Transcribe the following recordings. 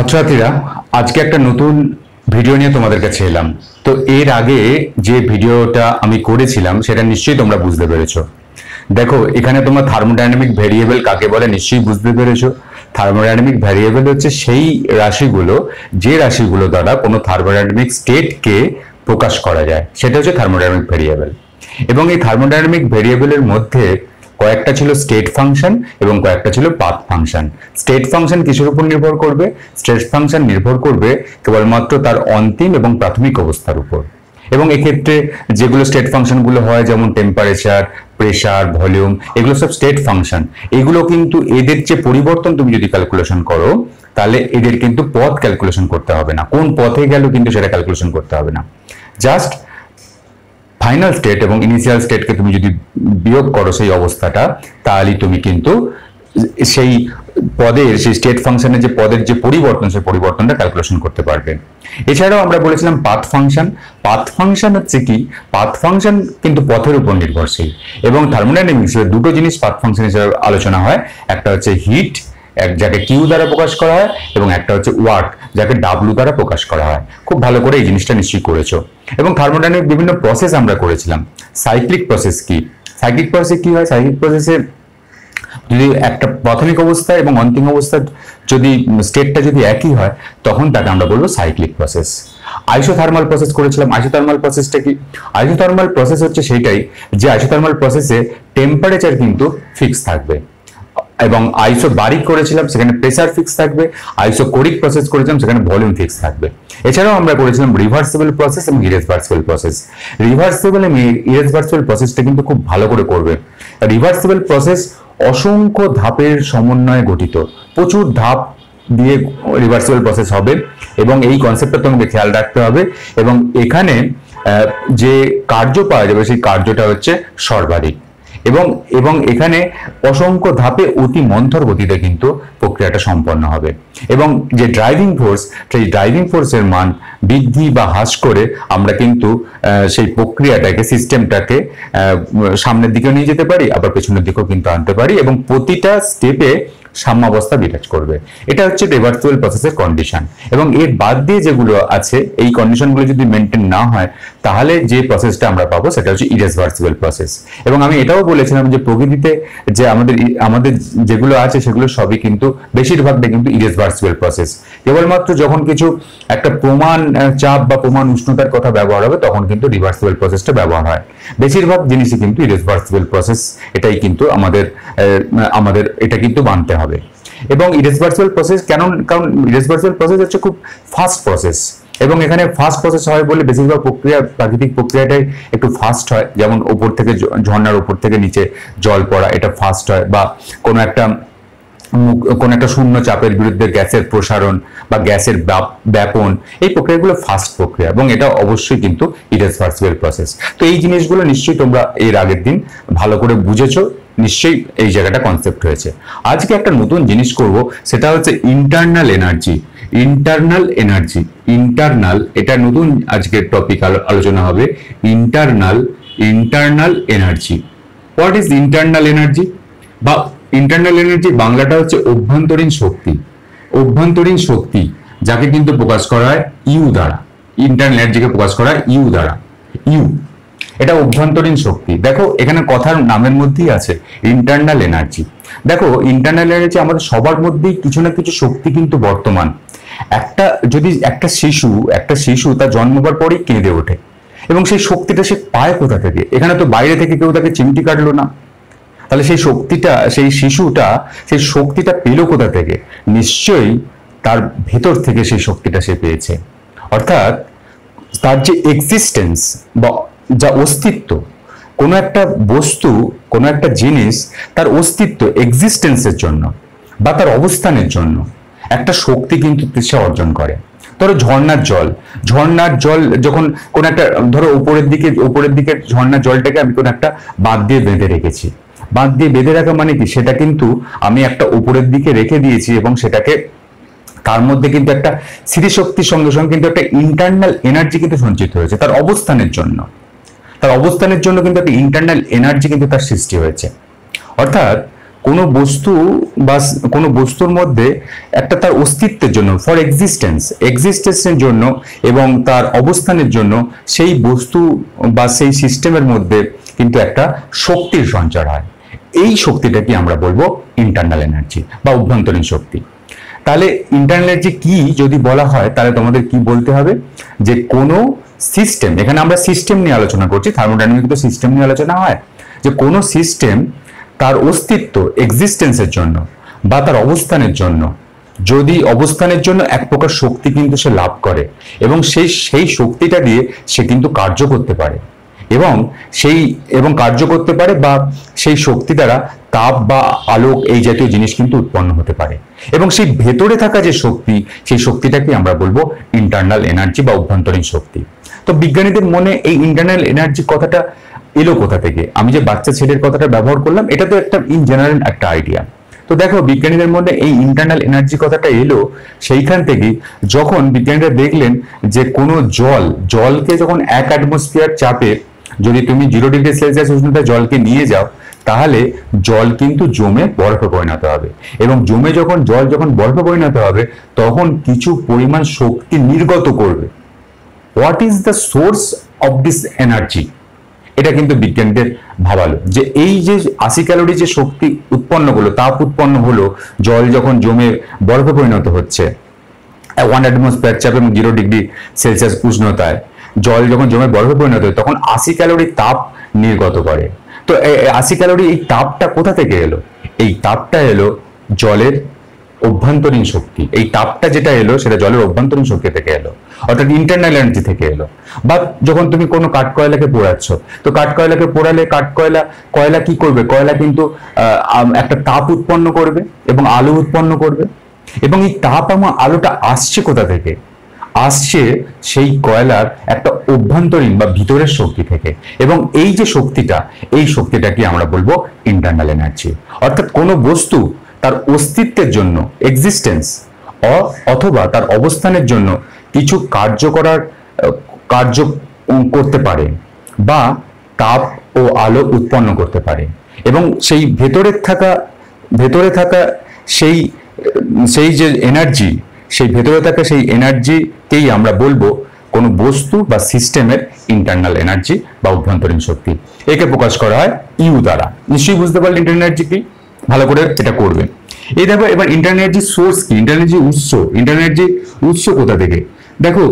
ছাত্রছাত্রীরা, আজকে একটা নতুন ভিডিও নিয়ে তোমাদের কাছে এলাম। তো এর আগে যে ভিডিওটা আমি করেছিলাম সেটা নিশ্চয়ই তোমরা বুঝতে পেরেছো। দেখো, এখানে তোমরা থার্মোডাইনামিক ভেরিয়েবল কাকে বলে নিশ্চয়ই বুঝতে পেরেছো। থার্মোডাইনামিক ভেরিয়েবল হচ্ছে সেই রাশিগুলো যে রাশিগুলো দ্বারা কোনো থার্মোডাইনামিক স্টেটকে প্রকাশ করা যায়, সেটা হচ্ছে থার্মোডাইনামিক ভেরিয়েবল। এবং এই থার্মোডাইনামিক ভেরিয়েবলের মধ্যে কয়েকটা ছিল স্টেট ফাংশন এবং কয়েকটা ছিল পাথ ফাংশন। স্টেট ফাংশন কিসের উপর নির্ভর করবে? স্টেট ফাংশন নির্ভর করবে কেবলমাত্র তার অন্তিম এবং প্রাথমিক অবস্থার উপর। এবং এক্ষেত্রে যেগুলো স্টেট ফাংশনগুলো হয়, যেমন টেম্পারেচার, প্রেসার, ভলিউম, এগুলো সব স্টেট ফাংশন। এগুলো কিন্তু এদের যে পরিবর্তন তুমি যদি ক্যালকুলেশন করো, তাহলে এদের কিন্তু পথ ক্যালকুলেশন করতে হবে না, কোন পথে গেল কিন্তু সেটা ক্যালকুলেশন করতে হবে না। জাস্ট ফাইনাল স্টেট এবং ইনিশিয়াল স্টেটকে তুমি যদি বিয়োগ করো সেই অবস্থাটা, তাহলেই তুমি কিন্তু সেই পদের, সেই স্টেট ফাংশনের যে পদের যে পরিবর্তন, সেই পরিবর্তনটা ক্যালকুলেশন করতে পারবে। এছাড়াও আমরা বলেছিলাম পাথ ফাংশন। পাথ ফাংশন হচ্ছে কি? পাথ ফাংশন কিন্তু পথের উপর নির্ভরশীল। এবং থার্মোডাইনামিক্সে দুটো জিনিস পাথ ফাংশন হিসেবে আলোচনা হয়, একটা হচ্ছে হিট, যাকে কিউ দ্বারা প্রকাশ করা হয়, এবং একটা হচ্ছে ওয়ার্ক, যাকে ডাব্লিউ দ্বারা প্রকাশ করা হয়। খুব ভালো করে এই জিনিসটা নিশ্চয়ই করেছো। এবং থার্মোডাইনামিক বিভিন্ন প্রসেস আমরা করেছিলাম। সাইক্লিক প্রসেস কি? সাইক্লিক প্রসেসে কি হয়? সাইক্লিক প্রসেসে যদি একটা প্রাথমিক অবস্থা এবং অন্তিম অবস্থার যদি স্টেটটা যদি একই হয়, তখন তাকে আমরা বলবো সাইক্লিক প্রসেস। আইসোথার্মাল প্রসেস করেছিলাম। আইসোথার্মাল প্রসেসটা কি? আইসোথার্মাল প্রসেস হচ্ছে সেইটাই যে আইসোথার্মাল প্রসেসে টেম্পারেচার কিন্তু ফিক্স থাকবে। এবং আইসোবারিক করেছিলাম, সেখানে প্রেসার ফিক্স থাকবে। আইসোকোরিক প্রসেস করেছিলাম, সেখানে ভলিউম ফিক্স থাকবে। এছাড়াও আমরা করেছিলাম রিভার্সিবল প্রসেস এবং ইরেভার্সিবল প্রসেস। রিভার্সিবল এবং ইরেভার্সিবল প্রসেসটা কিন্তু খুব ভালো করে করবে। রিভার্সিবল প্রসেস অসংখ্য ধাপের সমন্বয়ে গঠিত, প্রচুর ধাপ দিয়ে রিভার্সিবল প্রসেস হবে, এবং এই কনসেপ্টটা তোমাকে খেয়াল রাখতে হবে। এবং এখানে যে কার্য পাওয়া যাবে সেই কার্যটা হচ্ছে সর্বাধিক। এবং এখানে অসংখ্য ধাপে অতি মন্থর গতিতে কিন্তু প্রক্রিয়াটা সম্পন্ন হবে। এবং যে ড্রাইভিং ফোর্স, সেই ড্রাইভিং ফোর্সের মান বৃদ্ধি বা হ্রাস করে আমরা কিন্তু সেই প্রক্রিয়াটাকে, সিস্টেমটাকে সামনের দিকেও নিয়ে যেতে পারি, আবার পেছনের দিকেও কিন্তু আনতে পারি, এবং প্রতিটা স্টেপে সাম্যাবস্থা বিরাজ করবে। এটা হচ্ছে রিভার্সিবল প্রসেসের কন্ডিশন। এবং এর বাদ দিয়ে যেগুলো আছে, এই কন্ডিশনগুলো যদি মেনটেন না হয়, তাহলে যে প্রসেসটা আমরা পাবো সেটা হচ্ছে ইরেভার্সিবল প্রসেস। এবং আমি এটাও বলেছিলাম যে প্রকৃতিতে যে আমাদের যেগুলো আছে সেগুলো সবই কিন্তু বেশিরভাগটা কিন্তু ইরেভার্সিবল প্রসেস। কেবলমাত্র যখন কিছু একটা প্রমাণ চাপ বা প্রমাণ উষ্ণতার কথা ব্যবহার হবে, তখন কিন্তু রিভার্সিবল প্রসেসটা ব্যবহার হয়। বেশিরভাগ জিনিসই কিন্তু ইরেভার্সিবল প্রসেস। এটাই কিন্তু আমাদের এটা কিন্তু মানতে হবে। এবং ইরেভার্সিবল প্রসেস কারণ ইরেভার্সিবল প্রসেস হচ্ছে খুব ফাস্ট প্রসেস। এবং এখানে ফাস্ট প্রসেস হয় বলে বেশিরভাগ প্রক্রিয়া, প্রাকৃতিক প্রক্রিয়াটাই একটু ফাস্ট হয়। যেমন উপর থেকে ঝর্ণার উপর থেকে নিচে জল পড়া, এটা ফাস্ট হয়। বা কোনো একটা শূন্য চাপের বিরুদ্ধে গ্যাসের প্রসারণ বা গ্যাসের ব্যাপন, এই প্রক্রিয়াগুলো ফাস্ট প্রক্রিয়া, এবং এটা অবশ্যই কিন্তু ইরেভার্সিবল প্রসেস। তো এই জিনিসগুলো নিশ্চয়ই তোমরা এর আগের দিন ভালো করে বুঝেছো, নিশ্চয়ই এই জায়গাটা কনসেপ্ট হয়েছে। আজকে একটা নতুন জিনিস করব, সেটা হচ্ছে internal energy. Internal energy, internal, এটা নতুন আজকের টপিক আলোচনা হবে। Internal energy. What is internal energy? বা ইন্টারনাল এনার্জি বাংলাটা হচ্ছে অভ্যন্তরীণ শক্তি। অভ্যন্তরীণ শক্তি, যাকে কিন্তু প্রকাশ করা হয় ইউ দ্বারা। ইন্টারনাল এনার্জিকে প্রকাশ করা হয় ইউ দ্বারা। ইউ, এটা অভ্যন্তরীণ শক্তি। দেখো, এখানে কথার নামের মধ্যেই আছে ইন্টারনাল এনার্জি। দেখো, ইন্টারনাল এনার্জি আমাদের সবার মধ্যেই কিছু না কিছু শক্তি কিন্তু বর্তমান। একটা শিশু তার জন্মবার পরেই কেঁদে ওঠে, এবং সেই শক্তিটা সে পায় কোথা থেকে? এখানে তো বাইরে থেকে কেউ তাকে চিমটি কাটলো না। তাহলে সেই শক্তিটা পেল কোথা থেকে? নিশ্চয়ই তার ভেতর থেকে সেই শক্তিটা সে পেয়েছে। অর্থাৎ তার যে এক্সিস্টেন্স বা যা অস্তিত্ব, কোনো একটা বস্তু, কোনো একটা জিনিস, তার অস্তিত্ব, এক্সিস্টেন্সের জন্য বা তার অবস্থানের জন্য একটা শক্তি কিন্তু সে অর্জন করে। ধরো ঝর্ণার জল যখন কোন একটা, ধরো উপরের দিকে ঝর্ণার জলটাকে আমি কোন একটা বাঁধ দিয়ে বেঁধে রেখেছি। বাঁধ দিয়ে বেঁধে রাখা মানে কি? সেটা কিন্তু আমি একটা উপরের দিকে রেখে দিয়েছি, এবং সেটাকে তার মধ্যে কিন্তু একটা স্মৃতিশক্তির সঙ্গে সঙ্গে কিন্তু একটা ইন্টারনাল এনার্জি কিন্তু সঞ্চিত হয়েছে তার অবস্থানের জন্য কিন্তু একটা ইন্টারনাল এনার্জি কিন্তু তার সৃষ্টি হয়েছে। অর্থাৎ কোনো বস্তু বা কোনো বস্তুর মধ্যে একটা তার অস্তিত্বের জন্য, ফর এক্সিস্টেন্সের জন্য এবং তার অবস্থানের জন্য সেই বস্তু বা সেই সিস্টেমের মধ্যে কিন্তু একটা শক্তির সঞ্চার হয়। এই শক্তিটাকে আমরা বলবো ইন্টারনাল এনার্জি বা অভ্যন্তরীণ শক্তি। তাহলে ইন্টারনাল এনার্জি কি যদি বলা হয়, তাহলে তোমাদের কি বলতে হবে, যে কোনো সিস্টেম, এখানে আমরা সিস্টেম নিয়ে আলোচনা করছি, থার্মোডাইনামিক তো সিস্টেম নিয়ে আলোচনা হয়, যে কোনো সিস্টেম তার অস্তিত্ব এক্সিস্টেন্সের জন্য বা তার অবস্থানের জন্য, যদি অবস্থানের জন্য এক প্রকার শক্তি কিন্তু সে লাভ করে এবং সেই শক্তিটা দিয়ে সে কিন্তু কার্য করতে পারে এবং কার্য করতে পারে, বা সেই শক্তি দ্বারা তাপ বা আলোক এই জাতীয় জিনিস কিন্তু উৎপন্ন হতে পারে, এবং সেই ভেতরে থাকা যে শক্তি, সেই শক্তিটাকে আমরা বলবো ইন্টারনাল এনার্জি বা অভ্যন্তরীণ শক্তি। তো বিজ্ঞানীদের মনে এই ইন্টারনাল এনার্জি কথাটা এলো কোথা থেকে? আমি যে বাচ্চা ছেলের কথাটা ব্যবহার করলাম, এটা তো একটা ইন জেনারেল একটা আইডিয়া। তো দেখো, বিজ্ঞানীদের মধ্যে এই ইন্টারনাল এনার্জি কথাটা এলো সেইখান থেকেই, যখন বিজ্ঞানীরা দেখলেন যে কোনো জলকে যখন 1 অ্যাটমসফিয়ার চাপে যদি তুমি 0 ডিগ্রি সেলসিয়াস উষ্ণতায় জলকে নিয়ে যাও, তাহলে জল কিন্তু জমে বরফে পরিণত হবে, এবং জল যখন বরফে পরিণত হবে তখন কিছু পরিমাণ শক্তি নির্গত করবে। What is the source of this energy? এটা কিন্তু বিজ্ঞানীদের ভাবালো যে এই যে 80 ক্যালোরি যে শক্তি উৎপন্ন হলো, তাপ উৎপন্ন হলো, জল যখন জমে বরফে পরিণত হচ্ছে 1 অ্যাটমসফিয়ার চাপ এবং 0 ডিগ্রি সেলসিয়াস উষ্ণতায়, জল যখন জমে বরফে পরিণত হয় তখন 80 ক্যালোরি তাপ নির্গত করে। তো 80 ক্যালোরি এই তাপটা কোথা থেকে এলো? এই তাপটা এলো জলের অভ্যন্তরীণ শক্তি। এই তাপটা যেটা এলো সেটা জলের অভ্যন্তরীণ শক্তি থেকে এলো, অর্থাৎ ইন্টারনাল এনার্জি থেকে এলো। বা যখন তুমি কোনো কাঠকয়লাকে পোড়াচ্ছ, তো কাঠকয়লাকে পোড়ালে কয়লা কি করবে? কয়লা কিন্তু একটা তাপ উৎপন্ন করবে এবং আলো উৎপন্ন করবে, এবং এই তাপ এবং আলোটা আসছে কোথা থেকে? আসছে সেই কয়লার একটা অভ্যন্তরীণ বা ভিতরের শক্তি থেকে, এবং এই যে শক্তিটা, এই শক্তিটাকে আমরা বলবো ইন্টারনাল এনার্জি। অর্থাৎ কোনো বস্তু তার অস্তিত্বের জন্য, এক্সিস্টেন্স, অথবা তার অবস্থানের জন্য কিছু কার্য করতে পারে বা তাপ ও আলো উৎপন্ন করতে পারে, এবং সেই ভেতরে থাকা সেই যে এনার্জি, সেই ভেতরে থাকা সেই এনার্জিকেই আমরা বলবো কোনো বস্তু বা সিস্টেমের ইন্টারনাল এনার্জি বা অভ্যন্তরীণ শক্তি। একে প্রকাশ করা হয় ইউ দ্বারা। নিশ্চয়ই বুঝতে পারলে ইন্টারনাল এনার্জি কি? ভালো করে এটা করবেন। এই দেখো, এবার ইন্টারনাল এনার্জি সোর্স কি, ইন্টারনাল এনার্জি উৎস কোথা থেকে? দেখো,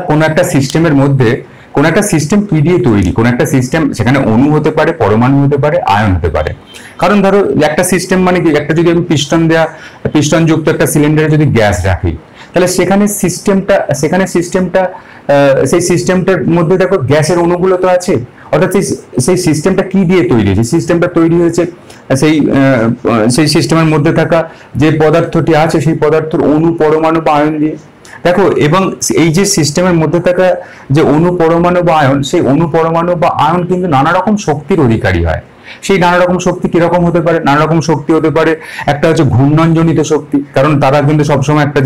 কোন একটা সিস্টেমের মধ্যে কোন একটা সিস্টেম কি দিয়ে তৈরি? কোন একটা সিস্টেম, সেখানে অণু হতে পারে, পরমাণু হতে পারে, আয়ন হতে পারে। কারণ ধরো একটা সিস্টেম মানে কি, একটা যদি আমি পিস্টন যুক্ত একটা সিলিন্ডারে যদি গ্যাস রাখি, তাহলে সেই সিস্টেমটার মধ্যে দেখো গ্যাসের অণুগুলো তো আছে, অর্থাৎ সেই সিস্টেমটা কি দিয়ে তৈরি হয়েছে? সিস্টেমটা তৈরি হয়েছে সেই সিস্টেমের মধ্যে থাকা যে পদার্থটি আছে, সেই পদার্থের অণু, পরমাণু বা আয়ন দিয়ে। দেখো, এবং এই যে সিস্টেমের মধ্যে থাকা যে অণু, পরমাণু বা আয়ন, সেই অণু, পরমাণু বা আয়ন কিন্তু নানা রকম শক্তির অধিকারী হয়। সেই নানা রকম শক্তি কিরকম হতে পারে? নানা রকম শক্তি হতে পারে, একটা হচ্ছে ঘূর্ণনজনিত শক্তি, কারণ তারা কিন্তু সবসময় একটা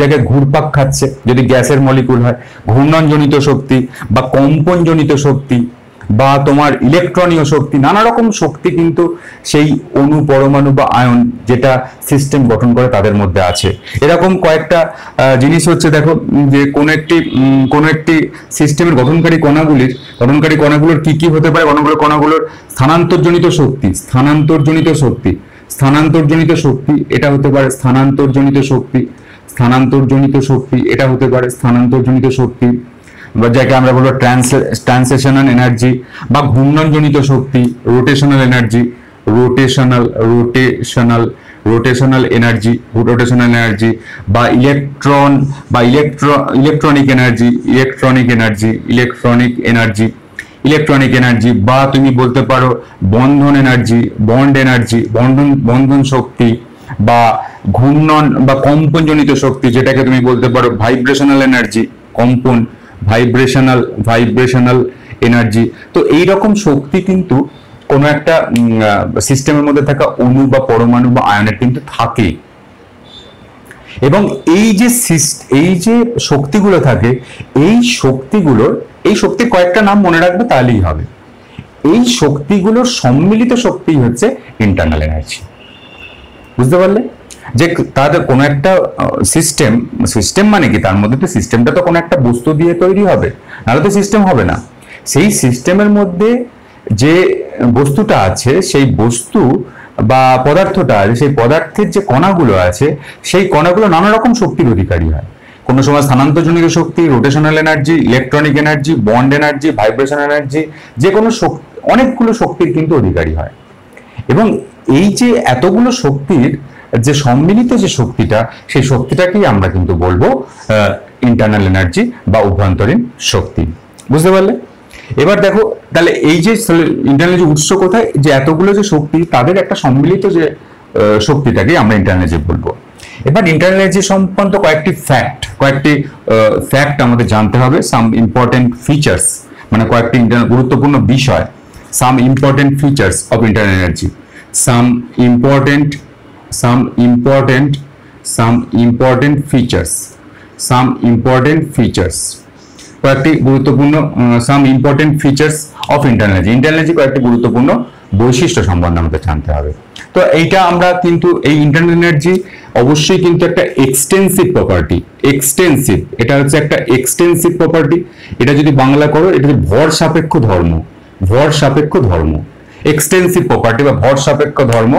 জায়গায় ঘুরপাক খাচ্ছে যদি গ্যাসের মলিকুল হয়। ঘূর্ণনজনিত শক্তি বা কম্পনজনিত শক্তি বা তোমার ইলেকট্রনীয় শক্তি, নানা রকম শক্তি কিন্তু সেই অণু, পরমাণু বা আয়ন যেটা সিস্টেম গঠন করে তাদের মধ্যে আছে। এরকম কয়েকটা জিনিস হচ্ছে, দেখো, যে কোন একটি সিস্টেমের গঠনকারী কণাগুলোর কি কি হতে পারে? কণাগুলোর স্থানান্তরজনিত শক্তি এটা হতে পারে স্থানান্তরজনিত শক্তি, এটা হতে পারে স্থানান্তরজনিত শক্তি, বা যাকে আমরা বলবো ট্রান্সলেশনাল এনার্জি, বা ঘূর্ণনজনিত শক্তি, রোটেশনাল এনার্জি, বা ইলেকট্রনিক এনার্জি, বা তুমি বলতে পারো বন্ধন শক্তি, বা ঘূর্ণন বা কম্পনজনিত শক্তি, যেটাকে তুমি বলতে পারো ভাইব্রেশনাল এনার্জি, ভাইব্রেশনাল এনার্জি। তো এইরকম শক্তি কিন্তু কোনো একটা সিস্টেমের মধ্যে থাকা অণু বা পরমাণু বা আয়নের কিন্তু থাকে, এবং এই যে শক্তিগুলো থাকে, এই শক্তির কয়েকটা নাম মনে রাখবে তাহলেই হবে। এই শক্তিগুলোর সম্মিলিত শক্তি হচ্ছে ইন্টারনাল এনার্জি। বুঝতে পারলে যে তাদের কোনো একটা সিস্টেম, সিস্টেম মানে কি, তার মধ্যে তো সিস্টেমটা তো কোনো একটা বস্তু দিয়ে তৈরি হবে, নাহলে তো সিস্টেম হবে না। সেই সিস্টেমের মধ্যে যে বস্তুটা আছে, সেই বস্তু বা পদার্থটা আছে, সেই পদার্থের যে কণাগুলো আছে, সেই কণাগুলো নানা রকম শক্তির অধিকারী হয়। কোনো সময় স্থানান্তরজনিত শক্তি, rotational energy, electronic energy, bond energy, vibration energy, যে কোনো অনেকগুলো শক্তির কিন্তু অধিকারী হয়। এবং এই যে এতগুলো শক্তির যে সম্মিলিত যে শক্তিটা, সেই শক্তিটাকেই আমরা কিন্তু বলবো ইন্টারনাল এনার্জি বা অভ্যন্তরীণ শক্তি। বুঝতে পারলে? এবার দেখো তাহলে এই যে ইন্টারনাল এনার্জি উৎস কোথায়, যে এতগুলো যে শক্তি তাদের একটা সম্মিলিত যে শক্তিটাকেই আমরা ইন্টারনাল এনার্জি বলবো। এবার ইন্টারনাল এনার্জি সংক্রান্ত কয়েকটি ফ্যাক্ট আমাদের জানতে হবে, সাম ইম্পর্টেন্ট ফিচার্স, মানে কয়েকটি গুরুত্বপূর্ণ বিষয়, some important features of internal energy, some important features, কয়েকটি গুরুত্বপূর্ণ some important features of internal energy. Internal energy কয়েকটি গুরুত্বপূর্ণ বৈশিষ্ট্য সম্বন্ধে আমাদের জানতে হবে। তো এইটা আমরা কিন্তু এই ইন্টারনাল এনার্জি অবশ্যই কিন্তু একটা এক্সটেন্সিভ প্রপার্টি। এক্সটেন্সিভ, এটা হচ্ছে একটা এক্সটেন্সিভ প্রপার্টি। এটা যদি বাংলা করো, এটা হচ্ছে ভর সাপেক্ষ ধর্ম, এক্সটেন্সিভ প্রপার্টি বা ভর সাপেক্ষ ধর্ম,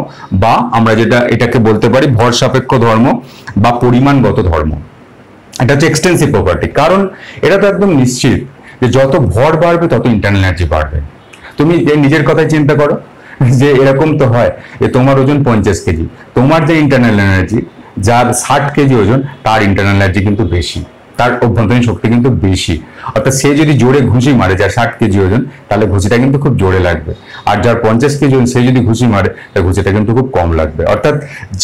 বা আমরা এটাকে বলতে পারি ভর সাপেক্ষ ধর্ম বা পরিমাণগত ধর্ম। এটা হচ্ছে এক্সটেন্সিভ প্রপার্টি, কারণ এটা তো একদম নিশ্চিত যে যত ভর বাড়বে তত ইন্টারনাল এনার্জি বাড়বে। তুমি নিজের কথাই চিন্তা করো, যে এরকম তো হয় যে তোমার ওজন 50 কেজি, তোমার যে ইন্টারনাল এনার্জি, যার 60 কেজি ওজন, তার ইন্টারনাল এনার্জি কিন্তু বেশি, তার অভ্যন্তরীণ শক্তি কিন্তু বেশি। অর্থাৎ সে যদি জোরে ঘুষি মারে, যার 60 কেজি ওজন, তাহলে ঘুষিটা কিন্তু খুব জোরে লাগবে। আর যার 50 কেজি ওজন, সে যদি ঘুষি মারে, তাহলে ঘুষিটা কিন্তু খুব কম লাগবে। অর্থাৎ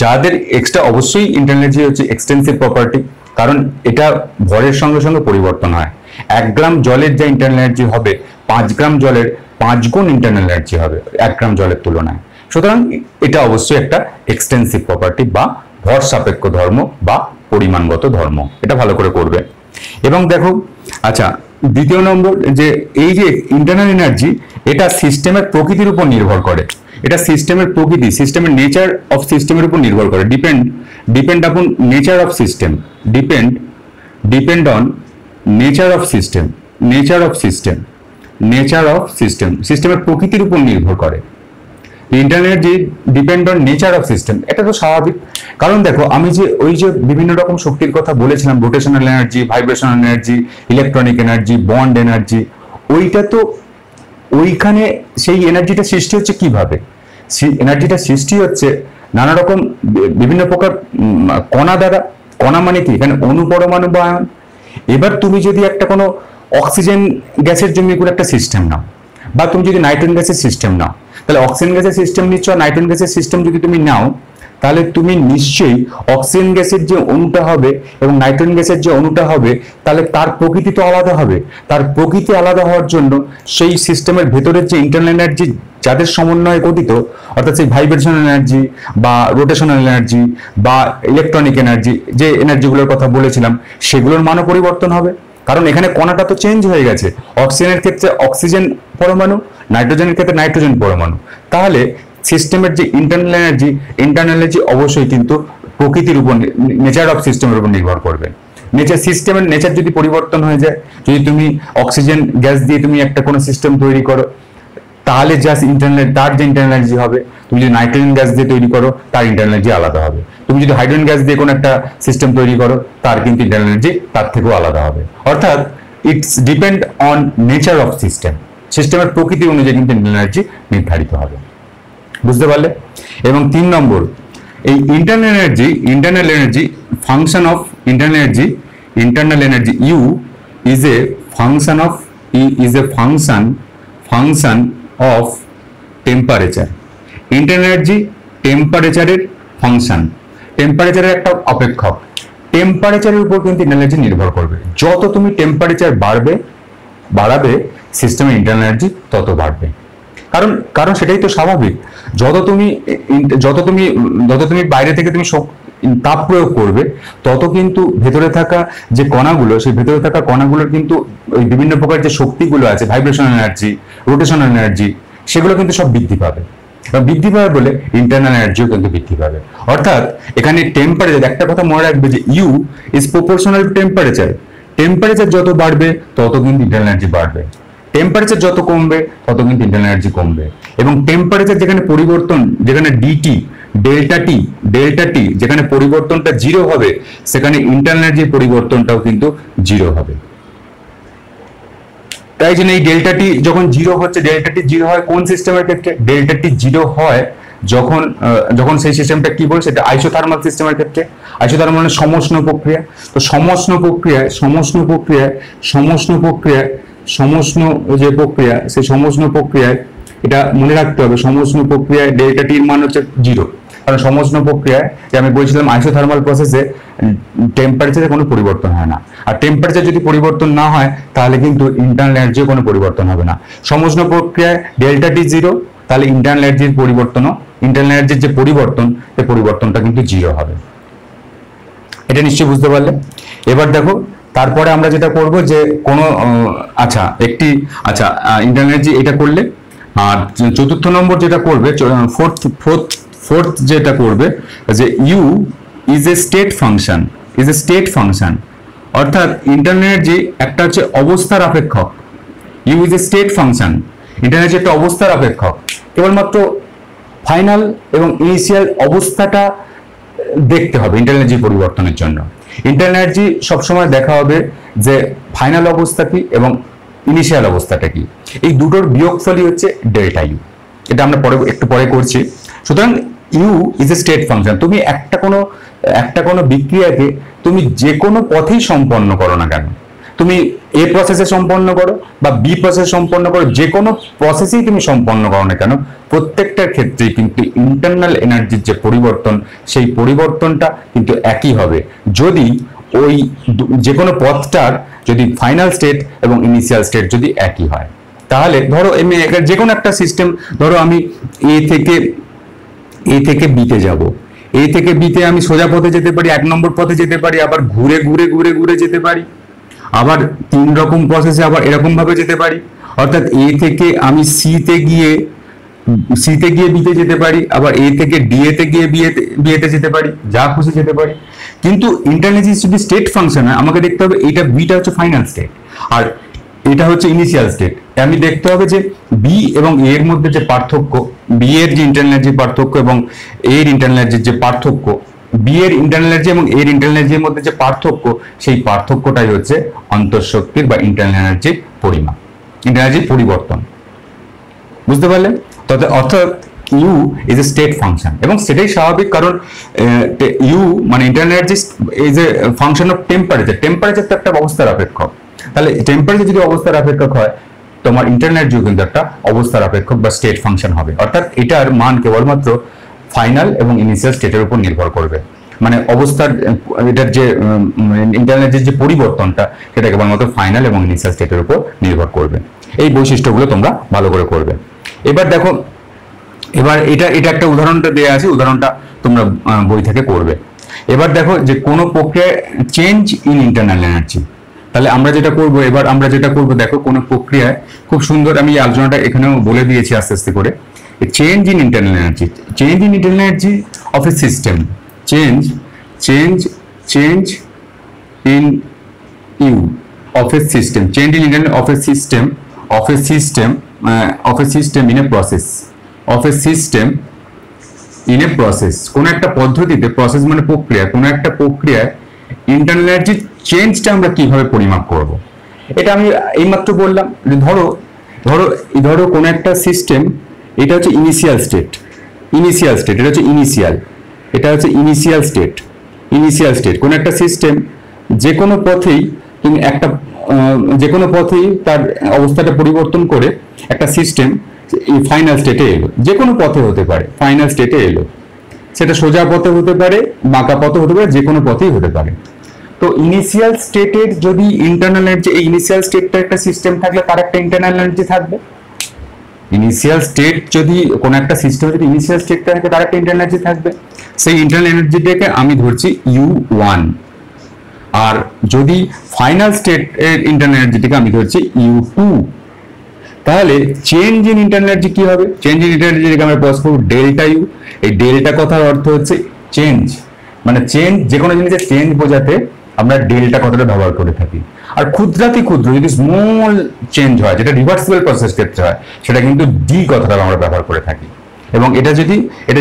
যাদের এক্সট্রা, অবশ্যই ইন্টারনাল এনার্জি হচ্ছে এক্সটেন্সিভ প্রপার্টি, কারণ এটা ভরের সঙ্গে সঙ্গে পরিবর্তন হয়। 1 গ্রাম জলের যে ইন্টারনাল এনার্জি হবে, 5 গ্রাম জলের 5 গুণ ইন্টারনাল এনার্জি হবে 1 গ্রাম জলের তুলনায়। সুতরাং এটা অবশ্যই একটা এক্সটেন্সিভ প্রপার্টি বা ভর সাপেক্ষ ধর্ম বা পরিমাণগত ধর্ম, এটা ভালো করে করবে। এবং দেখো, আচ্ছা, দ্বিতীয় নম্বর, যে এই যে ইন্টারনাল এনার্জি, এটা সিস্টেমের প্রকৃতির উপর নির্ভর করে। এটা সিস্টেমের প্রকৃতি, সিস্টেমের নেচার অফ সিস্টেমের উপর নির্ভর করে। ডিপেন্ড আপন nature of system, depend on nature of system, সিস্টেমের প্রকৃতির উপর নির্ভর করে। Internal energy depend on nature of system, এটা তো স্বাভাবিক। কারণ দেখো, আমি যে ওই যে বিভিন্ন রকম শক্তির কথা বলেছিলাম, rotational energy, vibrational energy, electronic energy, bond energy, ওইটা তো ওইখানে সেই এনার্জিটা সৃষ্টি হচ্ছে কিভাবে? এনার্জিটা সৃষ্টি হচ্ছে নানা রকম বিভিন্ন প্রকার কণা দ্বারা। কণা মানে কি? এখানে অণু, পরমাণু বা আয়ন। এবার তুমি যদি একটা কোনো অক্সিজেন গ্যাসের জন্য কোনো একটা সিস্টেম নাও, বা তুমি যদি নাইট্রোজেন গ্যাসের সিস্টেম নাও, তাহলে অক্সিজেন গ্যাসের সিস্টেম নিচ্ছ, নাইট্রোজেন গ্যাসের সিস্টেম যদি তুমি নাও, তাহলে তুমি নিশ্চয়ই অক্সিজেন গ্যাসের যে অণুটা হবে এবং নাইট্রোজেন গ্যাসের যে অণুটা হবে, তাহলে তার প্রকৃতি তো আলাদা হবে। তার প্রকৃতি আলাদা হওয়ার জন্য সেই সিস্টেমের ভেতরের যে ইন্টারনাল এনার্জি যাদের সমন্বয়ে গঠিত, অর্থাৎ সেই ভাইব্রেশনাল এনার্জি বা রোটেশনাল এনার্জি বা ইলেকট্রনিক এনার্জি, যে এনার্জিগুলোর কথা বলেছিলাম, সেগুলোর মানও পরিবর্তন হবে। কারণ এখানে কণাটা তো চেঞ্জ হয়ে গেছে। অক্সিজেনের ক্ষেত্রে অক্সিজেন পরমাণু, নাইট্রোজেনের ক্ষেত্রে নাইট্রোজেন পরমাণু। তাহলে সিস্টেমের যে ইন্টারনাল এনার্জি অবশ্যই কিন্তু প্রকৃতির উপর, নেচার অফ সিস্টেমের উপর নির্ভর করবে। সিস্টেমের নেচার যদি পরিবর্তন হয়ে যায়, যদি তুমি অক্সিজেন গ্যাস দিয়ে তুমি একটা কোনো সিস্টেম তৈরি করো, তাহলে তার যে ইন্টারনাল এনার্জি হবে, তুমি যদি নাইট্রোজেন গ্যাস দিয়ে তৈরি করো, তার ইন্টারনাল এনার্জি আলাদা হবে। তুমি যদি হাইড্রোজেন গ্যাস দিয়ে কোনো একটা সিস্টেম তৈরি করো, তার কিন্তু ইন্টারনাল এনার্জি তার থেকেও আলাদা হবে। অর্থাৎ it's depend on nature of system, সিস্টেমের প্রকৃতি অনুযায়ী কিন্তু ইন্টারনাল এনার্জি নির্ধারিত হবে। বুঝতে পারলে? এবং 3 নম্বর, এই internal energy function of internal energy U is a function of temperature. Internal energy টেম্পারেচারের ফাংশন, টেম্পারেচারের একটা অপেক্ষক। টেম্পারেচারের উপর কিন্তু ইন্টারনাল এনার্জি নির্ভর করবে। যত তুমি টেম্পারেচার বাড়াবে সিস্টেমের ইন্টারনাল এনার্জি তত বাড়বে। কারণ সেটাই তো স্বাভাবিক। যত তুমি বাইরে থেকে তুমি তাপ প্রয়োগ করবে, তত কিন্তু ভেতরে থাকা যে কণাগুলো, সেই ভেতরে থাকা কণাগুলোর কিন্তু ওই বিভিন্ন প্রকার যে শক্তিগুলো আছে, ভাইব্রেশনাল এনার্জি, রোটেশনাল এনার্জি, সেগুলো কিন্তু সব বৃদ্ধি পাবে, এবং বৃদ্ধি পাবে বলে ইন্টারনাল এনার্জিও কিন্তু বৃদ্ধি পাবে। অর্থাৎ এখানে টেম্পারেচার, একটা কথা মনে রাখবে যে U is proportional to temperature. Temperature যত বাড়বে তত কিন্তু ইন্টারনাল এনার্জি বাড়বে, টেম্পারেচার যত কমবে তত কিন্তু ইন্টারনাল এনার্জি কমবে। এবং টেম্পারেচার যেখানে পরিবর্তন, যেখানে ডিটি ডেল্টা টি যেখানে পরিবর্তনটা জিরো হবে, সেখানে ইন্টারনাল এনার্জির পরিবর্তনটাও কিন্তু জিরো হবে। তাই জন্য এই ডেল্টা টি যখন জিরো হচ্ছে, ডেল্টা টি জিরো হয় কোন সিস্টেমের ক্ষেত্রে? ডেল্টা টি জিরো হয় যখন সেই সিস্টেমটা কি বলে, সেটা আইসোথার্মাল সিস্টেমের ক্ষেত্রে। আইসোথার্মাল মানে সমষ্ণ প্রক্রিয়া। তো সমষ্ণ যে প্রক্রিয়া, সেই সমষ্ণ প্রক্রিয়ায় এটা মনে রাখতে হবে, সমষ্ণ প্রক্রিয়ায় ডেল্টা টির মান হচ্ছে জিরো। কারণ সমষ্ণ প্রক্রিয়ায়, যে আমি বলছিলাম আইসোথার্মাল প্রসেসে টেম্পারেচারে কোনো পরিবর্তন হয় না, আর টেম্পারেচার যদি পরিবর্তন না হয় তাহলে কিন্তু ইন্টারনাল এনার্জিও কোনো পরিবর্তন হবে না। সমষ্ণ প্রক্রিয়ায় ডেল্টা টি জিরো, তাহলে ইন্টারনাল এনার্জির যে পরিবর্তন, সেই পরিবর্তনটা কিন্তু জিরো হবে। এটা নিশ্চয়ই বুঝতে পারলে। এবার দেখো, তারপরে আমরা যেটা করব যে কোনো ইন্টারনাল এনার্জি এটা করলে, আর চতুর্থ নম্বর যেটা করবে, ফোর্থ যেটা করবে যে U is a state function. অর্থাৎ ইন্টারনাল এনার্জি একটা হচ্ছে অবস্থার আপেক্ষক। U is a state function, internal energy একটা অবস্থার আপেক্ষক। কেবলমাত্র ফাইনাল এবং ইনিশিয়াল অবস্থাটা দেখতে হবে ইন্টারনাল এনার্জি পরিবর্তনের জন্য। ইন্টারনাল এনার্জি সবসময় দেখা হবে যে ফাইনাল অবস্থা কি এবং ইনিশিয়াল অবস্থাটা কি, এই দুটোর বিয়োগফলই হচ্ছে ডেল্টা ইউ। এটা আমরা একটু পরে করছি। সুতরাং U is a state function. তুমি একটা কোনো বিক্রিয়াকে তুমি যে কোনো পথেই সম্পন্ন করো না কেন, তুমি এ প্রসেসে সম্পন্ন করো বা বি প্রসেসে সম্পন্ন করো, যে কোনো প্রসেসেই তুমি সম্পন্ন করো না কেন, প্রত্যেকটার ক্ষেত্রেই কিন্তু ইন্টারনাল এনার্জির যে পরিবর্তন, সেই পরিবর্তনটা কিন্তু একই হবে যদি ওই যে কোনো পথটার যদি ফাইনাল স্টেট এবং ইনিশিয়াল স্টেট যদি একই হয়। তাহলে ধরো যে কোনো একটা সিস্টেম, ধরো আমি এ থেকে বিতে যাব, এ থেকে বিতে আমি সোজা পথে যেতে পারি, 1 নম্বর পথে যেতে পারি, আবার ঘুরে যেতে পারি, আবার 3 রকম প্রসেসে আবার এরকম ভাবে যেতে পারি। অর্থাৎ এ থেকে আমি সিতে গিয়ে বিতে যেতে পারি, আবার এ থেকে ডিএতে গিয়ে বিএতে যেতে পারি, যা খুশি যেতে পারি। কিন্তু ইন্টারনাল এনার্জি যদি স্টেট ফাংশন হয়, আমাকে দেখতে হবে এটা বিটা হচ্ছে ফাইনাল স্টেট আর এটা হচ্ছে ইনিশিয়াল স্টেট। আমি দেখতে হবে যে বি এবং এ এর মধ্যে যে পার্থক্য, বি এর যে ইন্টারনাল এনার্জির পার্থক্য এবং এর ইন্টারনাল এনার্জির যে পার্থক্য, বি এর ইন্টারনাল এনার্জি এবং এর ইন্টারনাল এনার্জির মধ্যে যে পার্থক্য, সেই পার্থক্যটাই হচ্ছে অন্তঃশক্তির বা ইন্টারনাল এনার্জির পরিমাপ, ইন্টারনাল এনার্জির পরিবর্তন। বুঝতে পারলে? অর্থাৎ U is a state function, এবং সেটাই স্বাভাবিক, কারণ ইউ মানে internal energy is a function of temperature. Temperature তো একটা অবস্থার আপেক্ষক, তাহলে টেম্পারেচার যদি অবস্থার আপেক্ষক হয়, তোমার ইন্টারনাল এনার্জিও কিন্তু একটা অবস্থার আপেক্ষক বা স্টেট ফাংশন হবে। অর্থাৎ এটার মান কেবলমাত্র ফাইনাল এবং ইনিশিয়াল স্টেটের উপর নির্ভর করবে, মানে অবস্থার এটার যে ইন্টারনাল এনার্জির যে পরিবর্তনটা, সেটা কেবলমাত্র ফাইনাল এবং ইনিশিয়াল স্টেটের উপর নির্ভর করবে। এই বৈশিষ্ট্যগুলো তোমরা ভালো করে করবে। এবার দেখো, এটা একটা উদাহরণটা দেওয়া আছে, উদাহরণটা তোমরা বই থেকে করবে। এবার দেখো যে কোনো প্রক্রিয়ায় চেঞ্জ ইন ইন্টারনাল এনার্জি, তাহলে আমরা যেটা করব, দেখো কোনো প্রক্রিয়ায়, খুব সুন্দর আমি এই আলোচনাটা এখানেও বলে দিয়েছি আস্তে আস্তে করে, change in internal energy of a system, change in U of a system, change in internal of a system in a process, কোন একটা পদ্ধতিতে, প্রসেস মানে প্রক্রিয়া, কোন একটা প্রক্রিয়ায় ইন্টারনাল এনার্জি চেঞ্জটা আমরা কিভাবে পরিমাপ করব। এটা আমি এইমাত্র বললাম যে ধরো কোন একটা সিস্টেম, এটা হচ্ছে ইনিশিয়াল স্টেট, এটা হচ্ছে ইনিশিয়াল স্টেট। কোন একটা সিস্টেম যে কোনো পথেই তার অবস্থাটা পরিবর্তন করে একটা সিস্টেম ফাইনাল স্টেটে এলো, যে কোনো পথে হতে পারে, ফাইনাল স্টেটে এলো, সেটা সোজা পথে হতে পারে, বাঁকা পথে হতে পারে, যে কোনো পথেই হতে পারে। তো ইনিশিয়াল স্টেটের যদি ইন্টারনাল এনার্জি, এই ইনিশিয়াল স্টেটটা একটা সিস্টেম থাকলে তার একটা ইন্টারনাল এনার্জি থাকবে। ইনিশিয়াল স্টেট যদি কোন একটা সিস্টেম যদি ইনিশিয়াল স্টেটটা থাকে, তার একটা ইন্টারনাল এনার্জি থাকবে। সেই ইন্টারনাল এনার্জিটাকে আমি ধরছি U1, আর যদি ফাইনাল স্টেট এর ইন্টারনাল এনার্জিটাকে আমি ধরছি U2। তাহলে চেঞ্জ ইন ইন্টারনাল এনার্জি কি হবে? চেঞ্জ ইন ইন্টারনাল এনার্জি আমরা প্রকাশ করব ডেল্টা ইউ। এই ডেল্টা কথার অর্থ হচ্ছে চেঞ্জ, মানে চেঞ্জ, যে কোনো জিনিসের চেঞ্জ বোঝাতে আমরা ডেল্টা কথাটা ব্যবহার করে থাকি। আর ক্ষুদ্রাতি ক্ষুদ্র যদি স্মল চেঞ্জ হয়, যেটা রিভার্সিবল প্রসেস ক্ষেত্রে হয়, সেটা কিন্তু ডি কথাটা আমরা ব্যবহার করে থাকি। এবং এটা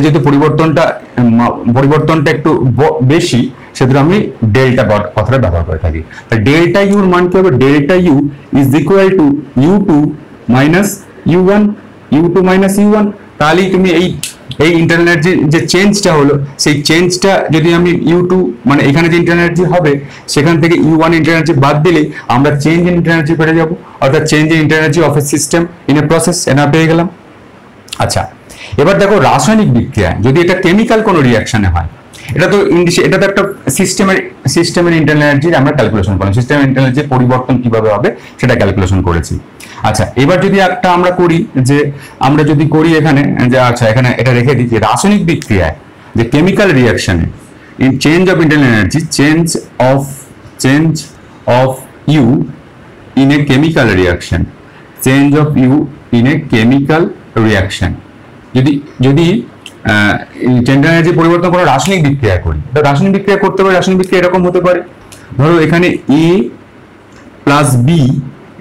যদি পরিবর্তনটা একটু বেশি, সেক্ষেত্রে আমি ডেল্টা কথাটা ব্যবহার করে থাকি। ডেল্টা ইউর মান কি হবে? Delta U is equal to U two minus U one, U two minus U one. তাহলেই তুমি এই ইন্টারনাল এনার্জি যে চেঞ্জটা হলো, সেই চেঞ্জটা যদি আমি ইউ টু, মানে এখানে যে ইন্টারনাল এনার্জি হবে সেখান থেকে ইউ ওয়ান ইন্টারনাল এনার্জি বাদ দিলে আমরা চেঞ্জ ইন ইন্টারনাল এনার্জি পেয়ে যাবো, অর্থাৎ change in internal energy of a system in a process, এটা পেয়ে গেলাম। আচ্ছা, এবার দেখো রাসায়নিক বিক্রিয়া যদি এটা কেমিক্যাল কোনো রিয়াকশনে হয়, এটা তো একটা সিস্টেমের ইন্টারনাল এনার্জির আমরা ক্যালকুলেশন করলাম, সিস্টেমের ইন্টারনাল এনার্জির পরিবর্তন কিভাবে হবে সেটা ক্যালকুলেশন করেছি। আচ্ছা, এবার যদি একটা আমরা করি, যে আমরা যদি করি এখানে, যে আচ্ছা এখানে এটা রেখে দিই যে রাসায়নিক বিক্রিয়ায় যে কেমিক্যাল রিয়াকশনে in change of internal energy, change of U in a chemical reaction, change of U in a chemical reaction, যদি ইন্টারনাল এনার্জি পরিবর্তন করে রাসায়নিক বিক্রিয়া করি, রাসায়নিক বিক্রিয়া করতে পারে। রাসায়নিক বিক্রিয়া এরকম হতে পারে, ধরো এখানে এ প্লাস বি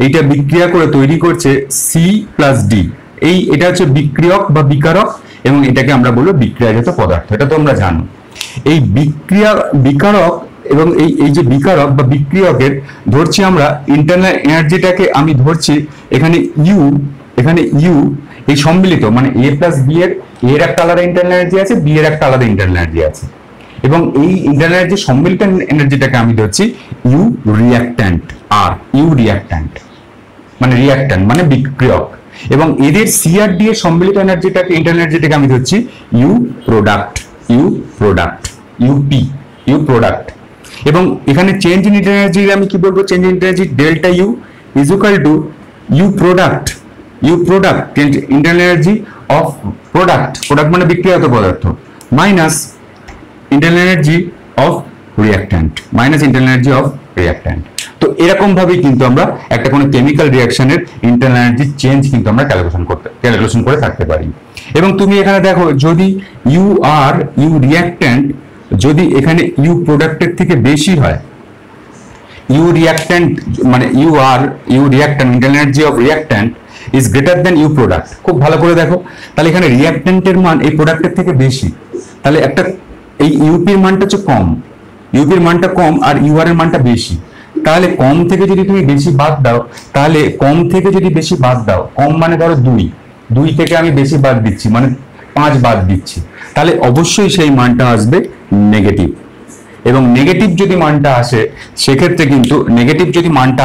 এইটা বিক্রিয়া করে তৈরি করছে সি প্লাস ডি, এটা হচ্ছে বিক্রিয়ক বা বিকারক, এবং এটাকে আমরা বলবো বিক্রিয়াজাত পদার্থ। এটা তো আমরা জানো। এই বিকারক এবং এই যে বিকারক বা বিক্রিয়কের ধরছি আমরা ইন্টারনাল এনার্জিটাকে, আমি ধরছি এখানে ইউ এই সম্মিলিত, মানে এ প্লাস বি এর একটা আলাদা ইন্টারনাল এনার্জি আছে, বি এর একটা আলাদা ইন্টারনাল এনার্জি আছে, এবং এই ইন্টারনাল এনার্জি সম্মিলিত এনার্জিটাকে আমি ধরছি ইউ রিঅ্যাক্ট্যান্ট। আর ইউ রিঅ্যাক্ট্যান্ট মানে বিক্রিয়ক, এবং এদের সি আর ডি এর সম্মিলিত এনার্জিটাকে, ইন্টারনাল এনার্জিটাকে আমি ধরছি ইউ প্রোডাক্ট, ইউ প্রোডাক্ট। এবং এখানে চেঞ্জ ইন ইন্টারনাল এনার্জি আমি কি বলবো? Change in energy delta U is equal to U product internal energy of product মানে বিক্রিয়াজাত পদার্থ, minus internal energy of reactant, তো এরকম ভাবে কিন্তু আমরা একটা কোনো কেমিক্যাল রিঅ্যাকশনের ইন্টারনাল এনার্জি চেঞ্জ কিন্তু আমরা ক্যালকুলেশন করে থাকতে পারি। এবং তুমি এখানে দেখো, যদি ইউ রিঅ্যাক্ট্যান্ট যদি এখানে ইউ প্রোডাক্টের থেকে বেশি হয়, ইউ রিঅ্যাক্ট্যান্ট মানে U reactant internal energy of reactant is greater than U product. খুব ভালো করে দেখো, তাহলে এখানে রিঅ্যাক্ট্যান্টের মান এই প্রোডাক্টের থেকে বেশি, তাহলে একটা এই ইউপির মানটা হচ্ছে কম, ইউপির মানটা কম আর ইউআর এর মানটা বেশি। তাহলে কম থেকে যদি তুমি বেশি বাদ দাও, কম মানে ধরো 2 থেকে আমি বেশি বাদ দিচ্ছি, মানে 5 বাদ দিচ্ছি, তাহলে অবশ্যই সেই মানটা আসবে নেগেটিভ। এবং নেগেটিভ যদি মানটা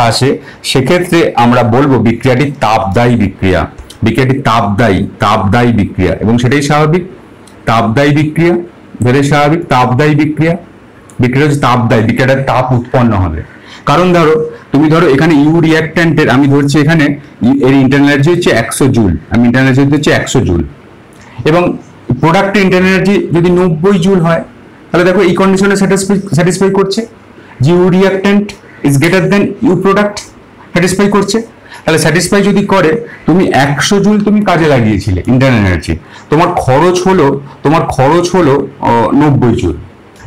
আসে সেক্ষেত্রে আমরা বলবো বিক্রিয়াটি তাপদায়ী বিক্রিয়া, এবং সেটাই স্বাভাবিক। তাপদায়ী বিক্রিয়া হচ্ছে তাপদায়ী, বিক্রিয়াটার তাপ উৎপন্ন হবে। কারণ তুমি ধরো এখানে ইউ রিঅ্যাক্ট্যান্টের আমি ধরছি এখানে এর ইন্টারনাল এনার্জি হচ্ছে 100 জুল, এবং প্রোডাক্টের ইন্টারনাল এনার্জি যদি 90 জুল হয়, তাহলে দেখো এই কন্ডিশনে স্যাটিসফাই করছে, যে U reactant is greater than U product, satisfy করছে। তাহলে স্যাটিসফাই যদি করে, তুমি 100 জুল তুমি কাজে লাগিয়েছিলে ইন্টারনাল এনার্জি, তোমার খরচ হলো 90 জুল,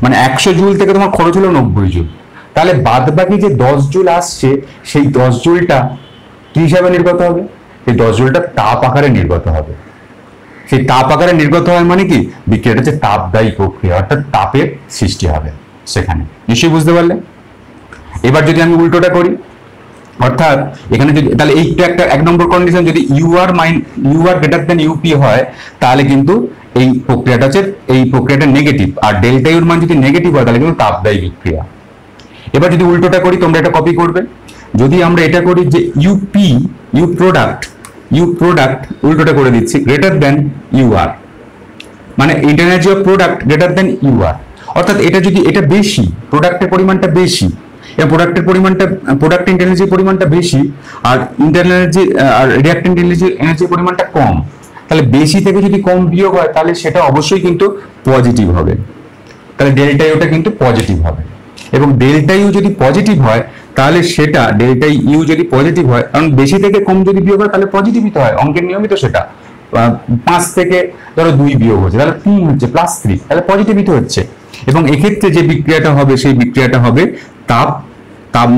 মানে 100 জুল থেকে তোমার খরচ হলো 90 জুল। তাহলে বাদ বাকি যে 10 জুল আসছে, সেই 10 জুলটা কি হিসাবে নির্গত হবে? সেই 10 জুলটা তাপ আকারে নির্গত হবে। সেই তাপ আকারে নির্গত হয় মানে কি? বিক্রিয়াটা হচ্ছে তাপদায়ী প্রক্রিয়া, অর্থাৎ তাপের সৃষ্টি হবে সেখানে। নিশ্চয়ই বুঝতে পারলে? এবার যদি আমি উল্টোটা করি, অর্থাৎ এখানে যদি, তাহলে এইটা একটা 1 নম্বর কন্ডিশন, যদি ইউআর গ্রেটার দেন ইউপি হয়, তাহলে কিন্তু এই প্রক্রিয়াটা নেগেটিভ, আর ডেল্টা ইউর মান যদি নেগেটিভ হয় তাহলে কিন্তু তাপদায়ী বিক্রিয়া। এবার যদি উল্টোটা করি, তোমরা এটা কপি করবে। যদি আমরা এটা করি যে ইউ প্রোডাক্ট উল্টোটা করে দিচ্ছি গ্রেটার দেন ইউআর, মানে internal energy of product greater than U R, অর্থাৎ এটা যদি এটা বেশি, প্রোডাক্টের পরিমাণটা বেশি, প্রোডাক্ট ইন্টারনাল এনার্জির পরিমাণটা বেশি, আর ইন্টারনাল এনার্জি আর রিঅ্যাক্ট্যান্ট এনার্জির পরিমাণটা কম, তাহলে বেশি থেকে যদি কম বিয়োগ হয় তাহলে সেটা অবশ্যই কিন্তু পজিটিভ হবে, তাহলে ডেল্টা ইউটা কিন্তু পজিটিভ হবে। এবং ডেল্টা ইউ যদি পজিটিভ হয় তাহলে সেটা ডেল্টা ইউ যদি পজিটিভ হয়, কারণ বেশি থেকে কম যদি বিয়োগ হয় তাহলে পজিটিভই তো হয়, অঙ্কের নিয়মিত সেটা। 5 থেকে ধরো 2 বিয়োগ হচ্ছে তাহলে 3 হচ্ছে, +3, তাহলে পজিটিভই তো হচ্ছে। এবং এক্ষেত্রে যে বিক্রিয়াটা হবে সেই বিক্রিয়াটা হবে তাপ তাপ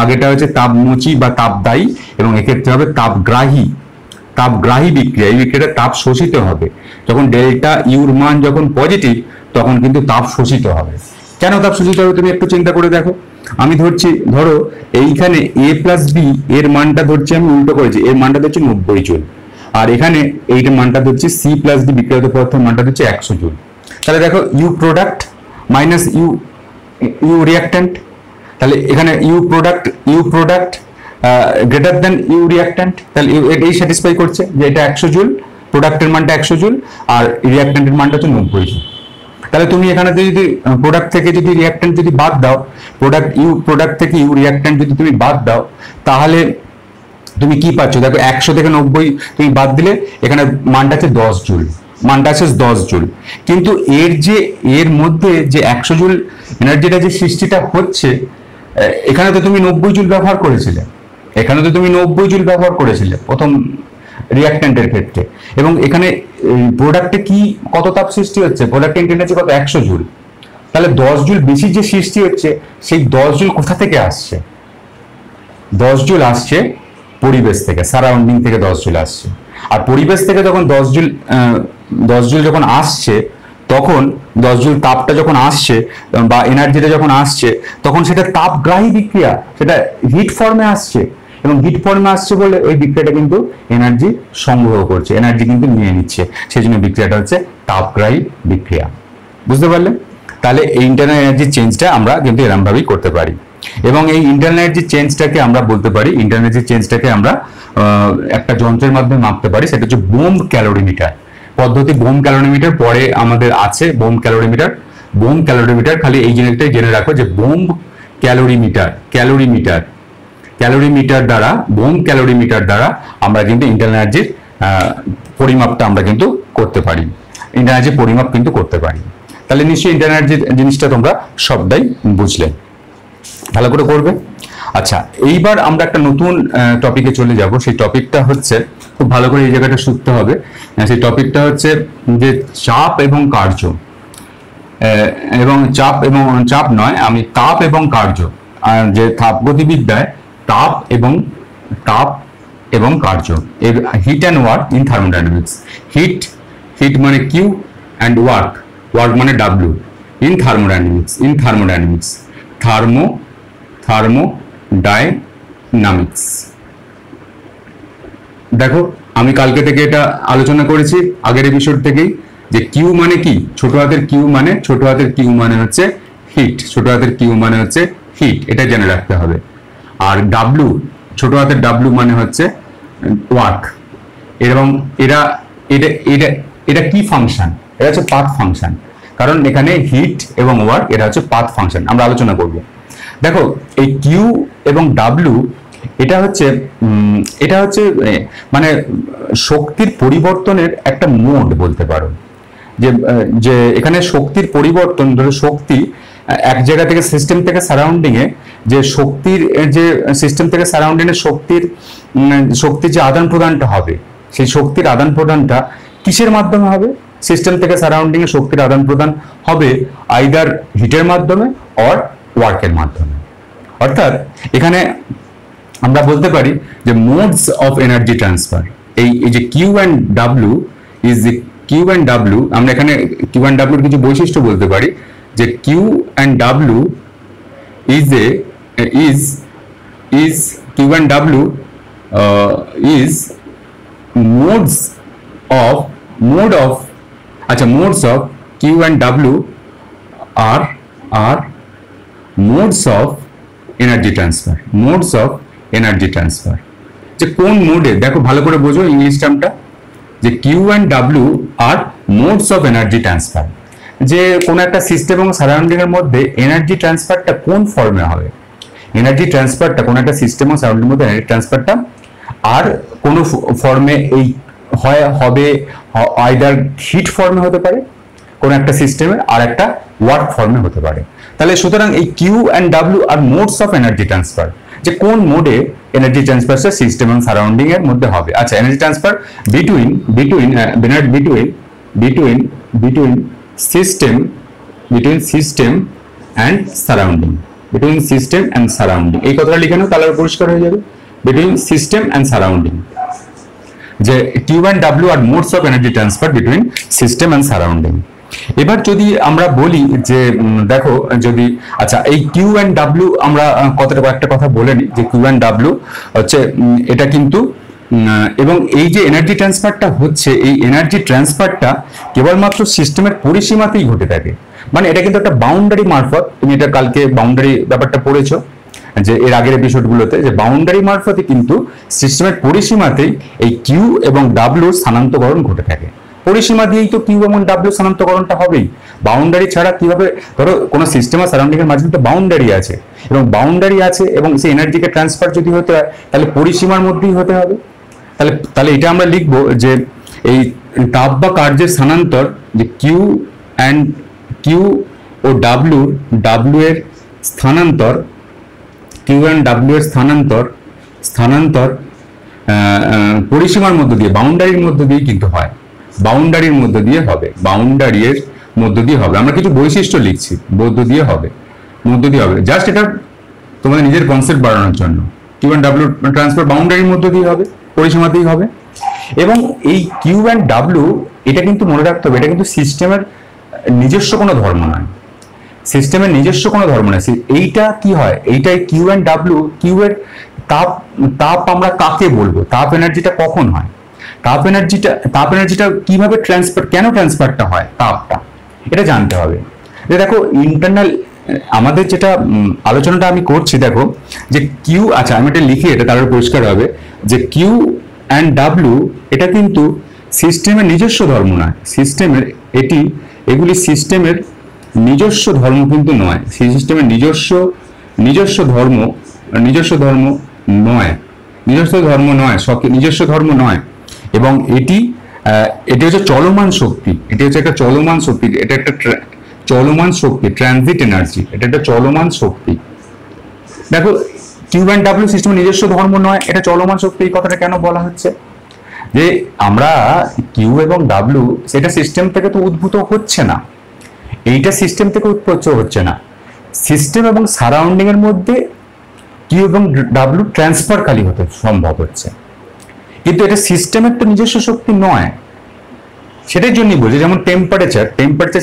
আগেটা হচ্ছে তাপমোচী বা তাপদায়ী, এবং এক্ষেত্রে হবে তাপগ্রাহী বিক্রিয়া। এই বিক্রিয়াটা তাপ শোষিত হবে। যখন ডেল্টা ইউর মান যখন পজিটিভ তখন কিন্তু তাপ শোষিত হবে। কেন তাপ শোষিত হবে তুমি একটু চিন্তা করে দেখো। আমি ধরো এইখানে a প্লাস বি এর মানটা ধরছি, আমি উল্টো করেছি, এর মানটা ধরছি 90 জুল, আর এখানে এইটার মানটা ধরছি সি প্লাস ডি বিক্রিয়ত পদার্থের মানটা ধরছি 100 জুল। তাহলে দেখো U product minus U reactant, তাহলে এখানে U product greater than U reactant, তাহলে এটাই স্যাটিসফাই করছে যে এটা 100 জুল, প্রোডাক্টের মানটা 100 জুল আর রিয়াক্ট্যান্টের মানটা হচ্ছে 90 জুল। তাহলে তুমি এখানে যদি প্রোডাক্ট থেকে যদি রিয়াক্ট্যান্ট যদি বাদ দাও, প্রোডাক্ট থেকে ইউ রিয়াক্ট্যান্ট যদি তুমি বাদ দাও, তাহলে তুমি কি পাচ্ছ? দেখো 100 থেকে 90 তুমি বাদ দিলে এখানে মানটা আছে 10 জুল, কিন্তু এর মধ্যে যে 100 জুল এনার্জিটা যে সৃষ্টিটা হচ্ছে, এখানে তো তুমি 90 জুল ব্যবহার করেছিলে, প্রথম রিয়াক্ট্যান্টের ক্ষেত্রে, এবং এখানে প্রোডাক্টে কি কত তাপ সৃষ্টি হচ্ছে? প্রোডাক্ট ইন্টেন্সিটি কত? 100 জুল। তাহলে 10 জুল বেশি যে সৃষ্টি হচ্ছে, সেই 10 জুল কোথা থেকে আসছে? 10 জুল আসছে পরিবেশ থেকে, সারাউন্ডিং থেকে 10 জুল আসছে। আর পরিবেশ থেকে যখন 10 জুল যখন আসছে, তখন 10 জুল তাপটা যখন আসছে বা এনার্জিটা যখন আসছে, তখন সেটা তাপগ্রাহী বিক্রিয়া, সেটা হিট ফর্মে আসছে, এবং হিট ফর্মে আসছে বলে ওই বিক্রিয়াটা কিন্তু এনার্জি সংগ্রহ করছে, এনার্জি কিন্তু নিয়ে নিচ্ছে, সেই জন্য বিক্রিয়াটা হচ্ছে তাপগ্রাহী বিক্রিয়া। বুঝতে পারলে? তাহলে এই ইন্টারনাল এনার্জি চেঞ্জটা আমরা কিন্তু এরকম ভাবেই করতে পারি। এবং এই ইন্টারনাল এনার্জি চেঞ্জটাকে আমরা বলতে পারি, ইন্টারনাল এনার্জি চেঞ্জটাকে আমরা একটা যন্ত্রের মাধ্যমে মাপতে পারি, সেটা হচ্ছে বোম ক্যালোরিমিটার পদ্ধতি। বোম ক্যালোরিমিটার পরে আমাদের আছে বোম ক্যালোরিমিটার। খালি এই জিনিসটাই জেনে রাখো যে বোম ক্যালোরিমিটার দ্বারা আমরা কিন্তু ইন্টারনাল এনার্জির পরিমাপটা আমরা কিন্তু করতে পারি, ইন্টারনাল এনার্জির পরিমাপ কিন্তু করতে পারি। তাহলে নিশ্চয়ই ইন্টারনাল এনার্জির জিনিসটা তোমরা সবটাই বুঝলে, ভালো করে করবে। আচ্ছা, এইবার আমরা একটা নতুন টপিকে চলে যাব। সেই টপিকটা হচ্ছে, খুব ভালো করে এই জায়গাটা শিখতে হবে, সেই টপিকটা হচ্ছে যে চাপ এবং কার্য, তাপ এবং কার্য। যে তাপগতিবিদ্যায় তাপ এবং কার্য, heat and work in thermodynamics. Heat মানে কিউ অ্যান্ড ওয়ার্ক মানে ডাব্লিউ ইন থার্মোডাইনামিক্স। থার্মোডাইনামিক্স। দেখো আমি কালকে থেকে এটা আলোচনা করেছি, আগের এপিসোড থেকেই, যে কিউ মানে কি? ছোট হাতের কিউ মানে হচ্ছে হিট, এটা জেনে রাখতে হবে। আর ডাব্লু, ছোট হাতের ডাব্লু মানে হচ্ছে ওয়ার্ক। এবং এটা কি ফাংশন? এটা হচ্ছে পাথ ফাংশন, কারণ এখানে হিট এবং ওয়ার্ক এটা হচ্ছে পাথ ফাংশন, আমরা আলোচনা করব। দেখো এই কিউ এবং ডাব্লু এটা হচ্ছে মানে শক্তির পরিবর্তনের একটা মোড বলতে পারো। যে এখানে শক্তির পরিবর্তন, ধরো শক্তি এক জায়গা থেকে সিস্টেম থেকে সারাউন্ডিং এ, যে শক্তির যে সিস্টেম থেকে সারাউন্ডিং এ শক্তির যে আদান প্রদানটা হবে, সেই শক্তির আদান প্রদানটা কিসের মাধ্যমে হবে? সিস্টেম থেকে সারাউন্ডিং এ শক্তির আদান প্রদান হবে আইদার হিটের মাধ্যমে অর ওয়ার্কের মাধ্যমে। অর্থাৎ এখানে আমরা বলতে পারি যে মোডস অফ এনার্জি ট্রান্সফার, এই যে কিউ অ্যান্ড ডাব্লু, আমরা এখানে কিউ অ্যান্ড ডাব্লুর কিছু বৈশিষ্ট্য বলতে পারি, যে Q and W is modes of Q and W are modes of energy transfer. যে কোন মোডে, দেখো ভালো করে বোঝো ইংলিশ টার্মটা, যে Q and W are modes of energy transfer. যে কোন একটা সিস্টেম এবং সারাউন্ডিং এর মধ্যে এনার্জি ট্রান্সফারটা কোন ফর্মে হবে, কোন একটা সিস্টেম ও সারাউন্ডিং এর মধ্যে এনার্জি ট্রান্সফারটা আর কোন ফর্মে হবে, আইদার হিট ফর্মে হতে পারে কোন একটা সিস্টেমের আর একটা ওয়ার্ক ফর্মে হতে পারে। তাহলে সুতরাং এই Q and W are modes of energy transfer, যে কোন মোডে এনার্জি ট্রান্সফারটা সিস্টেম এবং সারাউন্ডিং এর মধ্যে হবে। আচ্ছা, energy transfer between system and surrounding, এই কথাটা লিখে নাও, তাহলে পরিষ্কার হয়ে যাবে। বিটুইন সিস্টেম অ্যান্ড সারাউন্ডিং, যে Q and W are modes of energy transfer between system and surrounding. এবার যদি আমরা বলি যে দেখো যদি, আচ্ছা এই কিউ অ্যান্ড ডাব্লিউ আমরা কয়েকটা কথা বলে নিই, যে কিউ অ্যান্ড ডাব্লিউ হচ্ছে এটা কিন্তু, এবং এই যে এনার্জি ট্রান্সফারটা হচ্ছে, এই এনার্জি ট্রান্সফারটা কেবলমাত্র সিস্টেমের পরিসীমাতেই ঘটে থাকে। মানে এটা কিন্তু একটা বাউন্ডারি মারফত, তুমি এটা কালকে বাউন্ডারি ব্যাপারটা পড়েছো যে এর আগের এপিসোডগুলোতে, যে বাউন্ডারি মারফতে কিন্তু সিস্টেমের পরিসীমাতেই এই কিউ এবং ডাব্লিউর স্থানান্তরকরণ ঘটে থাকে। পরিসীমা দিয়েই তো কিউ এবং ডাব্লিউ স্থানান্তরকরণটা হবেই, বাউন্ডারি ছাড়া কিভাবে? ধরো কোনো সিস্টেম আর সারাউন্ডিং এর মাঝে তো বাউন্ডারি আছে, এবং সেই এনার্জিকে ট্রান্সফার যদি হতে হয় তাহলে পরিসীমার মধ্যেই হতে হবে। তাহলে এটা আমরা লিখবো যে এই তাপ বা কার্যের স্থানান্তর, যে কিউ ও ডাব্লিউ এর স্থানান্তর, পরিসীমার মধ্য দিয়ে, বাউন্ডারির মধ্য দিয়ে কিন্তু হয়, বাউন্ডারির মধ্য দিয়ে হবে। আমরা কিছু বৈশিষ্ট্য লিখছি, মধ্য দিয়ে হবে, জাস্ট এটা তোমাদের নিজের কনসেপ্ট বাড়ানোর জন্য। কিউ অ্যান্ড ডাব্লিউ ট্রান্সফার বাউন্ডারির মধ্য দিয়ে হবে, পরিসীমাতেই হবে। এবং এই কিউ অ্যান্ড ডাব্লিউ, এটা কিন্তু মনে রাখতে হবে, এটা কিন্তু সিস্টেমের নিজস্ব কোনো ধর্ম নয়, এইটা কি হয়, এইটাই কিউ অ্যান্ড ডাব্লিউ, কিউ এর তাপ আমরা কাকে বলবো, তাপ এনার্জিটা কখন হয়, তাপ এনার্জিটা কিভাবে ট্রান্সফার, কেন ট্রান্সফারটা হয় তাপটা, এটা জানতে হবে। যে দেখো ইন্টারনাল আমাদের যেটা আলোচনাটা আমি করছি, দেখো যে কিউ, আচ্ছা আমি এটা লিখি, এটা তাহলে পরিষ্কার হবে, যে কিউ অ্যান্ড ডাব্লিউ এটা কিন্তু সিস্টেমের নিজস্ব ধর্ম নয়, এগুলি সিস্টেমের নিজস্ব ধর্ম কিন্তু নয়, সিস্টেমের নিজস্ব ধর্ম নয়, এবং এটি হচ্ছে চলমান শক্তি, এটা একটা চলমান শক্তি, ট্রানজিট এনার্জি, এটা একটা চলমান শক্তি। দেখো কিউ অ্যান্ড ডাব্লিউ সিস্টেমের নিজস্ব ধর্ম নয়, এটা চলমান শক্তি। এই কথাটা কেন বলা হচ্ছে? যে আমরা কিউ এবং ডাব্লিউ সেটা সিস্টেম থেকে তো উদ্ভূত হচ্ছে না, এইটা সিস্টেম থেকে উৎপন্ন হচ্ছে না, সিস্টেম এবং সারাউন্ডিং এর মধ্যে কিউ এবং ডাব্লিউ ট্রান্সফার খালি হতে সম্ভব হচ্ছে, কিন্তু এটা সিস্টেমের তো নিজস্ব শক্তি নয়। সেটার জন্যই বলছি, যেমন টেম্পারেচার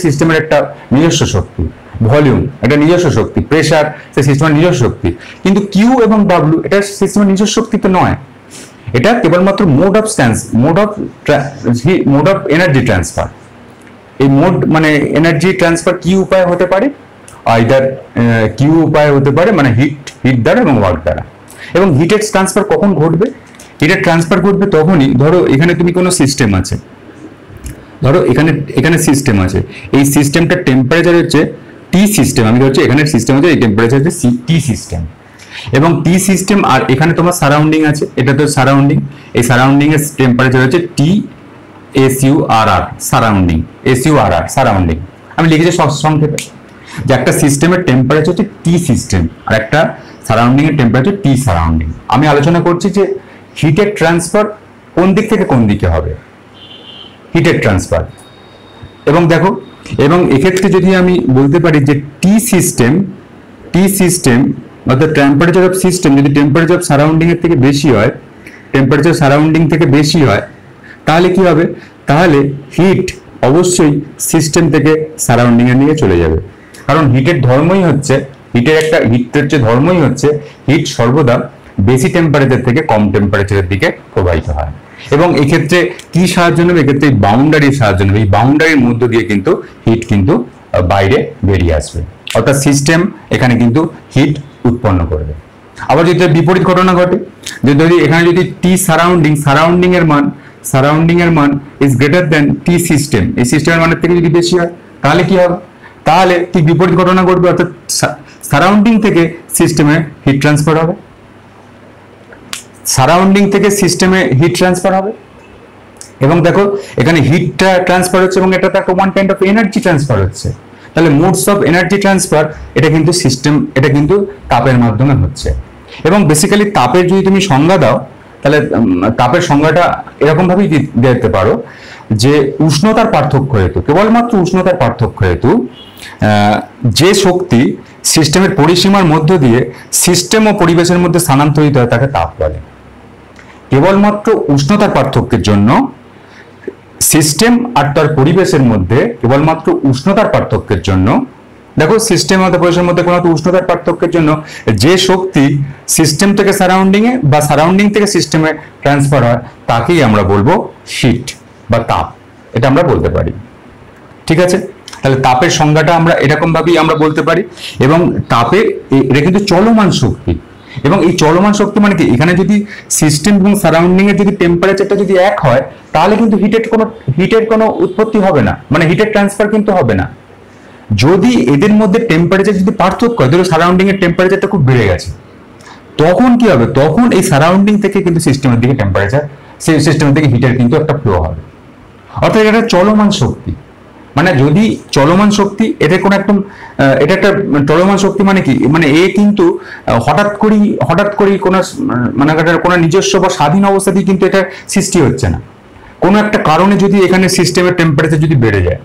সিস্টেমের একটা নিজস্ব শক্তি, ভলিউম এটা নিজস্ব শক্তি, প্রেসার সে সিস্টেমের নিজস্ব শক্তি, কিন্তু কিউ এবং ডাব্লিউ এটা সিস্টেমের নিজস্ব শক্তি তো নয়, এটা কেবলমাত্র মোড অফ এনার্জি ট্রান্সফার। এই মোড মানে এনার্জি ট্রান্সফার কি উপায় হতে পারে? আইদার কিউ উপায় হতে পারে, মানে হিট দ্বারা এবং ওয়ার্ক দ্বারা। এবং হিটের ট্রান্সফার কখন ঘটবে? হিটের ট্রান্সফার ঘটবে তখনই, ধরো এখানে তুমি কোনো সিস্টেম আছে, এখানে সিস্টেম আছে, এই সিস্টেমটার টেম্পারেচার হচ্ছে টি সিস্টেম, আমি ধরছি এখানে সিস্টেম আছে, এই টেম্পারেচার হচ্ছে টি সিস্টেম, এবং টি সিস্টেম, আর এখানে তোমার সারাউন্ডিং আছে, এটা তো সারাউন্ডিং, এই সারাউন্ডিং এর টেম্পারেচার হচ্ছে টি SURR, সারাউন্ডিং। আমি লিখেছি সব সংক্ষেপে, যে একটা সিস্টেমের টেম্পারেচার হচ্ছে টি সিস্টেম আর একটা সারাউন্ডিং এর টেম্পারেচার টি সারাউন্ডিং। আমি আলোচনা করছি যে হিটের ট্রান্সফার কোন দিক থেকে কোন দিকে হবে, হিটের ট্রান্সফার। এবং দেখো, এবং এক্ষেত্রে যদি আমি বলতে পারি যে টি সিস্টেম অর্থাৎ টেম্পারেচার অফ সিস্টেম যদি টেম্পারেচার অফ সারাউন্ডিং এর থেকে বেশি হয়, তাহলে কি হবে? তাহলে হিট অবশ্যই সিস্টেম থেকে সারাউন্ডিং এর দিকে চলে যাবে, কারণ হিটের যে ধর্মই হচ্ছে হিট সর্বদা বেশি টেম্পারেচার থেকে কম টেম্পারেচারের দিকে প্রবাহিত হয়। এবং এক্ষেত্রে কি সাহায্য নেবে? এক্ষেত্রে বাউন্ডারির সাহায্য নেবে, এই বাউন্ডারির মধ্য দিয়ে কিন্তু হিট কিন্তু বাইরে বেরিয়ে আসবে, অর্থাৎ সিস্টেম এখানে কিন্তু হিট উৎপন্ন করবে। আবার যদি বিপরীত ঘটনা ঘটে, যে যদি এখানে যদি টি সারাউন্ডিং এর মান is greater then T system, এই সিস্টেমের মানের থেকে যদি বেশি হয়, তাহলে কি হবে? তাহলে ঠিক বিপরীত ঘটনা ঘটবে, অর্থাৎ সারাউন্ডিং থেকে সিস্টেমে হিট ট্রান্সফার হবে, এবং দেখো এখানে হিটটা ট্রান্সফার হচ্ছে এবং এটা একটা one kind of energy transfer হচ্ছে। তাহলে মোডস অফ এনার্জি ট্রান্সফার এটা কিন্তু সিস্টেম, এটা কিন্তু তাপের মাধ্যমে হচ্ছে। এবং বেসিক্যালি তাপের যদি তুমি সংজ্ঞা দাও তাহলে তাপের সংজ্ঞাটা এরকম ভাবেই দিতে পারো যে উষ্ণতার পার্থক্য হেতু, কেবলমাত্র উষ্ণতার পার্থক্য হেতু যে শক্তি সিস্টেমের পরিসীমার মধ্য দিয়ে সিস্টেম ও পরিবেশের মধ্যে স্থানান্তরিত হয় তাকে তাপ বলে। কেবলমাত্র উষ্ণতার পার্থক্যের জন্য সিস্টেম আর তার পরিবেশের মধ্যে, কেবলমাত্র উষ্ণতার পার্থক্যের জন্য, দেখো সিস্টেম আর পরিবেশের মধ্যে কোনো উষ্ণতার পার্থক্যের জন্য যে শক্তি সিস্টেম থেকে সারাউন্ডিং এ বা সারাউন্ডিং থেকে সিস্টেমে ট্রান্সফার হয় তাকেই আমরা বলবো হিট বা তাপ, এটা আমরা বলতে পারি। ঠিক আছে, তাহলে তাপের সংজ্ঞাটা আমরা এরকম ভাবেই আমরা বলতে পারি। এবং তাপের এটা কিন্তু চলমান শক্তি, এবং এই চলমান শক্তি মানে কি, এখানে যদি সিস্টেম এবং সারাউন্ডিং এর যদি টেম্পারেচারটা যদি এক হয় তাহলে কিন্তু হিটের কোনো উৎপত্তি হবে না, মানে হিটের ট্রান্সফার কিন্তু হবে না। যদি এদের মধ্যে টেম্পারেচার যদি পার্থক্য হয়, ধরো সারাউন্ডিং এর টেম্পারেচারটা খুব বেড়ে গেছে, তখন কি হবে, তখন এই সারাউন্ডিং থেকে কিন্তু সিস্টেমের দিকে টেম্পারেচার, সেই সিস্টেমের দিকে হিটের কিন্তু একটা ফ্লো হবে। অর্থাৎ এটা চলমান শক্তি, মানে যদি চলমান শক্তি এটা কোনো একদম, এটা একটা চলমান শক্তি মানে কি, মানে এ কিন্তু হঠাৎ করেই কোনো মানে কোনো নিজস্ব বা স্বাধীন অবস্থাতেই কিন্তু এটা সৃষ্টি হচ্ছে না। কোনো একটা কারণে যদি এখানে সিস্টেমের টেম্পারেচার যদি বেড়ে যায়,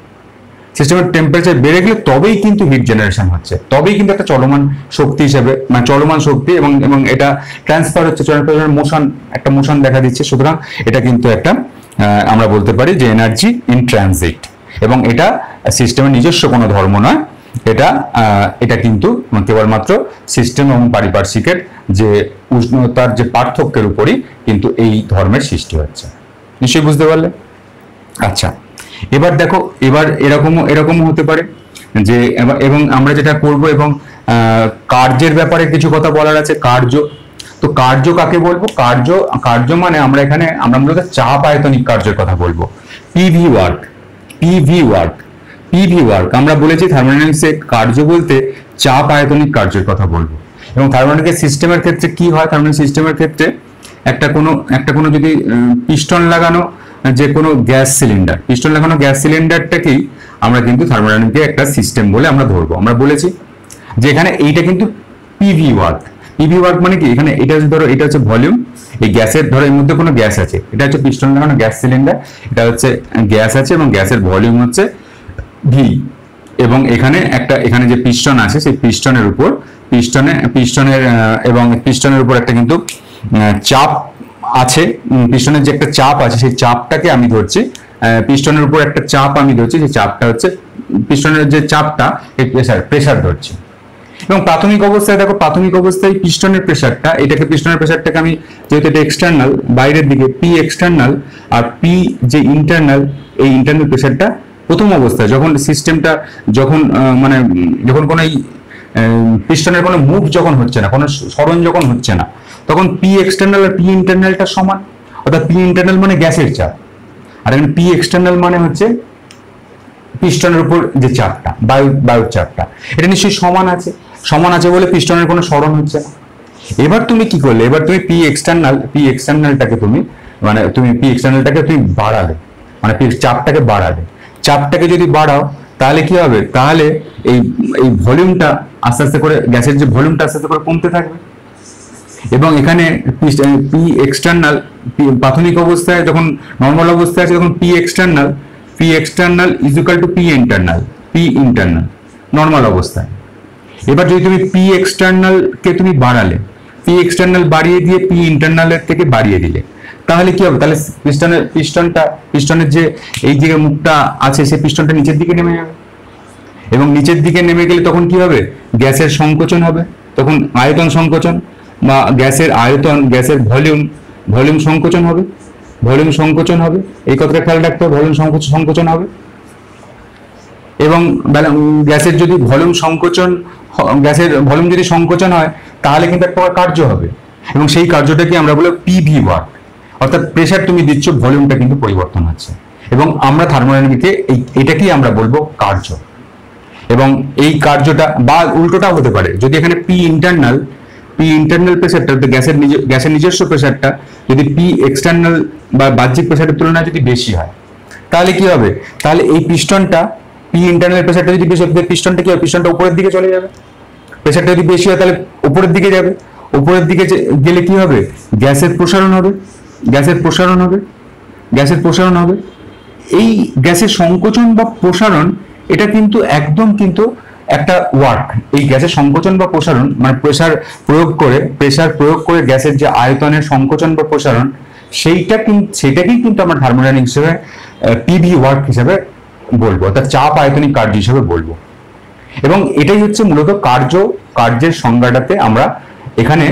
সিস্টেমের টেম্পারেচার বেড়ে গেলে তবেই কিন্তু হিট জেনারেশন হচ্ছে, তবেই কিন্তু একটা চলমান শক্তি হিসেবে, মানে চলমান শক্তি, এবং এটা ট্রান্সফার হচ্ছে, মোশন, একটা মোশন দেখা দিচ্ছে। সুতরাং এটা কিন্তু একটা আমরা বলতে পারি যে এনার্জি ইন ট্রানজিট, এবং এটা সিস্টেমের নিজস্ব কোনো ধর্ম নয়, এটা কিন্তু কেবলমাত্র সিস্টেম এবং পারিপার্শ্বিকের যে উষ্ণতার যে পার্থক্যের উপরই কিন্তু এই ধর্মের সৃষ্টি হচ্ছে। নিশ্চয়ই বুঝতে পারলে? আচ্ছা, এবার দেখো, এবার এরকমও হতে পারে যে, এবং আমরা যেটা করব, এবং কার্যের ব্যাপারে কিছু কথা বলার আছে। কার্য, তো কার্য কাকে বলবো? কার্য মানে আমরা মূলত চাপ আয়তনিক কার্যের কথা বলবো। পিভি ওয়ার্ক আমরা বলেছি থার্মোডাইনামিক্সে কার্য বলতে চাপ আয়তনিক কার্যের কথা বলবো। এবং থার্মোডাইনামিক্স সিস্টেমের ক্ষেত্রে কি হয়, থার্মোডাইনামিক্স সিস্টেমের ক্ষেত্রে একটা কোনো যদি পিস্টন লাগানো যে কোনো গ্যাস সিলিন্ডার, পিস্টন লাগানো গ্যাস সিলিন্ডারটাকেই আমরা কিন্তু থার্মোডাইনামিক্সে একটা সিস্টেম বলে আমরা ধরবো। আমরা বলেছি যে এখানে এইটা কিন্তু পিভি ওয়ার্ক মানে কি, এখানে এটা ধরো, এটা হচ্ছে ভলিউম, এই গ্যাসের ধরো এর মধ্যে কোনো গ্যাস আছে, এটা হচ্ছে পিস্টন লাগানো গ্যাস সিলিন্ডার, এটা হচ্ছে গ্যাস আছে এবং গ্যাসের ভলিউম হচ্ছে ভি, এবং এখানে যে পিস্টন আছে সেই পিস্টনের উপর পিস্টনের উপর একটা কিন্তু চাপ আছে, পিস্টনের যে একটা চাপ আছে সেই চাপটাকে আমি ধরছি, পিস্টনের উপর একটা চাপ আমি ধরছি, সেই চাপটা হচ্ছে পিস্টনের যে চাপটা, এই প্রেসার ধরছি। এবং প্রাথমিক অবস্থায় দেখো, প্রাথমিক অবস্থায় পিস্টনের প্রেসারটাকে আমি, যেহেতু এটা এক্সটার্নাল বাইরের দিকে, পি এক্সটার্নাল আর পি যে ইন্টারনাল, এই ইন্টারনাল প্রেসারটা প্রথম অবস্থায় যখন সিস্টেমটা যখন কোনো পিস্টনের কোনো মুভ যখন হচ্ছে না, কোনো সরণ যখন হচ্ছে না, তখন পি এক্সটার্নাল আর পি ইন্টারনালটা সমান। অর্থাৎ পি ইন্টারনাল মানে গ্যাসের চাপ, আর এখানে পি এক্সটার্নাল মানে হচ্ছে পিস্টনের উপর যে চাপটা, বায়ুর চাপটা, এটা নিশ্চয়ই সমান আছে বলে পিস্টনের কোনো সরণ হচ্ছে না। এবার তুমি কি করলে, এবার তুমি পি এক্সটার্নালটাকে তুমি বাড়ালে, মানে চাপটাকে বাড়ালে। চাপটাকে যদি বাড়াও তাহলে কি হবে, তাহলে এই ভলিউমটা আস্তে আস্তে করে, গ্যাসের যে ভলিউমটা আস্তে আস্তে করে কমতে থাকবে। এবং এখানে পি এক্সটার্নাল প্রাথমিক অবস্থায় যখন নর্মাল অবস্থায় আছে, তখন P external is equal two P internal normal অবস্থায়। এবার যদি তুমি পি এক্সটার্নাল কে তুমি বাড়ালে, পি এক্সটার্নাল বাড়িয়ে দিয়ে পি ইন্টারনালের থেকে বাড়িয়ে দিলে, তাহলে কি হবে, তাহলে পিস্টনের যে এই যে মুখটা আছে সেই পিস্টনটা নিচের দিকে নেমে যাবে, এবং নিচের দিকে নেমে গেলে তখন কি হবে, গ্যাসের সংকোচন হবে, তখন আয়তন সংকোচন বা গ্যাসের ভলিউম সংকোচন হবে, এই কথাটা খেয়াল রাখতে হবে, ভলিউম সংকোচন হবে। এবং গ্যাসের ভলিউম যদি সংকোচন হয় তাহলে কিন্তু একটা কার্য হবে, এবং সেই কার্যটাকে আমরা বলবো পিভি ওয়ার্ক। অর্থাৎ প্রেসার তুমি দিচ্ছ, ভলিউমটা কিন্তু পরিবর্তন হচ্ছে, এবং আমরা থার্মোডাইনামিকে এটাকেই আমরা বলবো কার্য। এবং এই কার্যটা বা উল্টোটাও হতে পারে, যদি এখানে পি পি ইন্টারনাল প্রেসারটা, গ্যাসের নিজস্ব প্রেসারটা যদি পি এক্সটার্নাল বা বাহ্যিক প্রেসারের তুলনায় যদি বেশি হয়, তাহলে কি হবে, তাহলে এই পিস্টনটা পি ইন্টারনাল প্রেসারটা যদি বেশি হবে, পিস্টনটা কি হবে, পিস্টনটা উপরের দিকে চলে যাবে। প্রেসারটা যদি বেশি হয় তাহলে উপরের দিকে যাবে, উপরের দিকে গেলে কি হবে, গ্যাসের প্রসারণ হবে, গ্যাসের প্রসারণ হবে, গ্যাসের প্রসারণ হবে। এই গ্যাসের সংকোচন বা প্রসারণ এটা কিন্তু একদম কিন্তু একটা ওয়ার্ক। এই গ্যাসের সংকোচন বা প্রসারণ মানে প্রেসার প্রয়োগ করে গ্যাসের যে আয়তনের সংকোচন বা প্রসারণ, সেটাকেই কিন্তু আমরা থার্মোডাইনামিক্স হিসেবে পিভি ওয়ার্ক হিসেবে বলবো, অর্থাৎ চাপ আয়তনিক কার্য হিসেবে বলবো। এবং এটাই হচ্ছে মূলত কার্যের সংজ্ঞাটাতে আমরা এখানে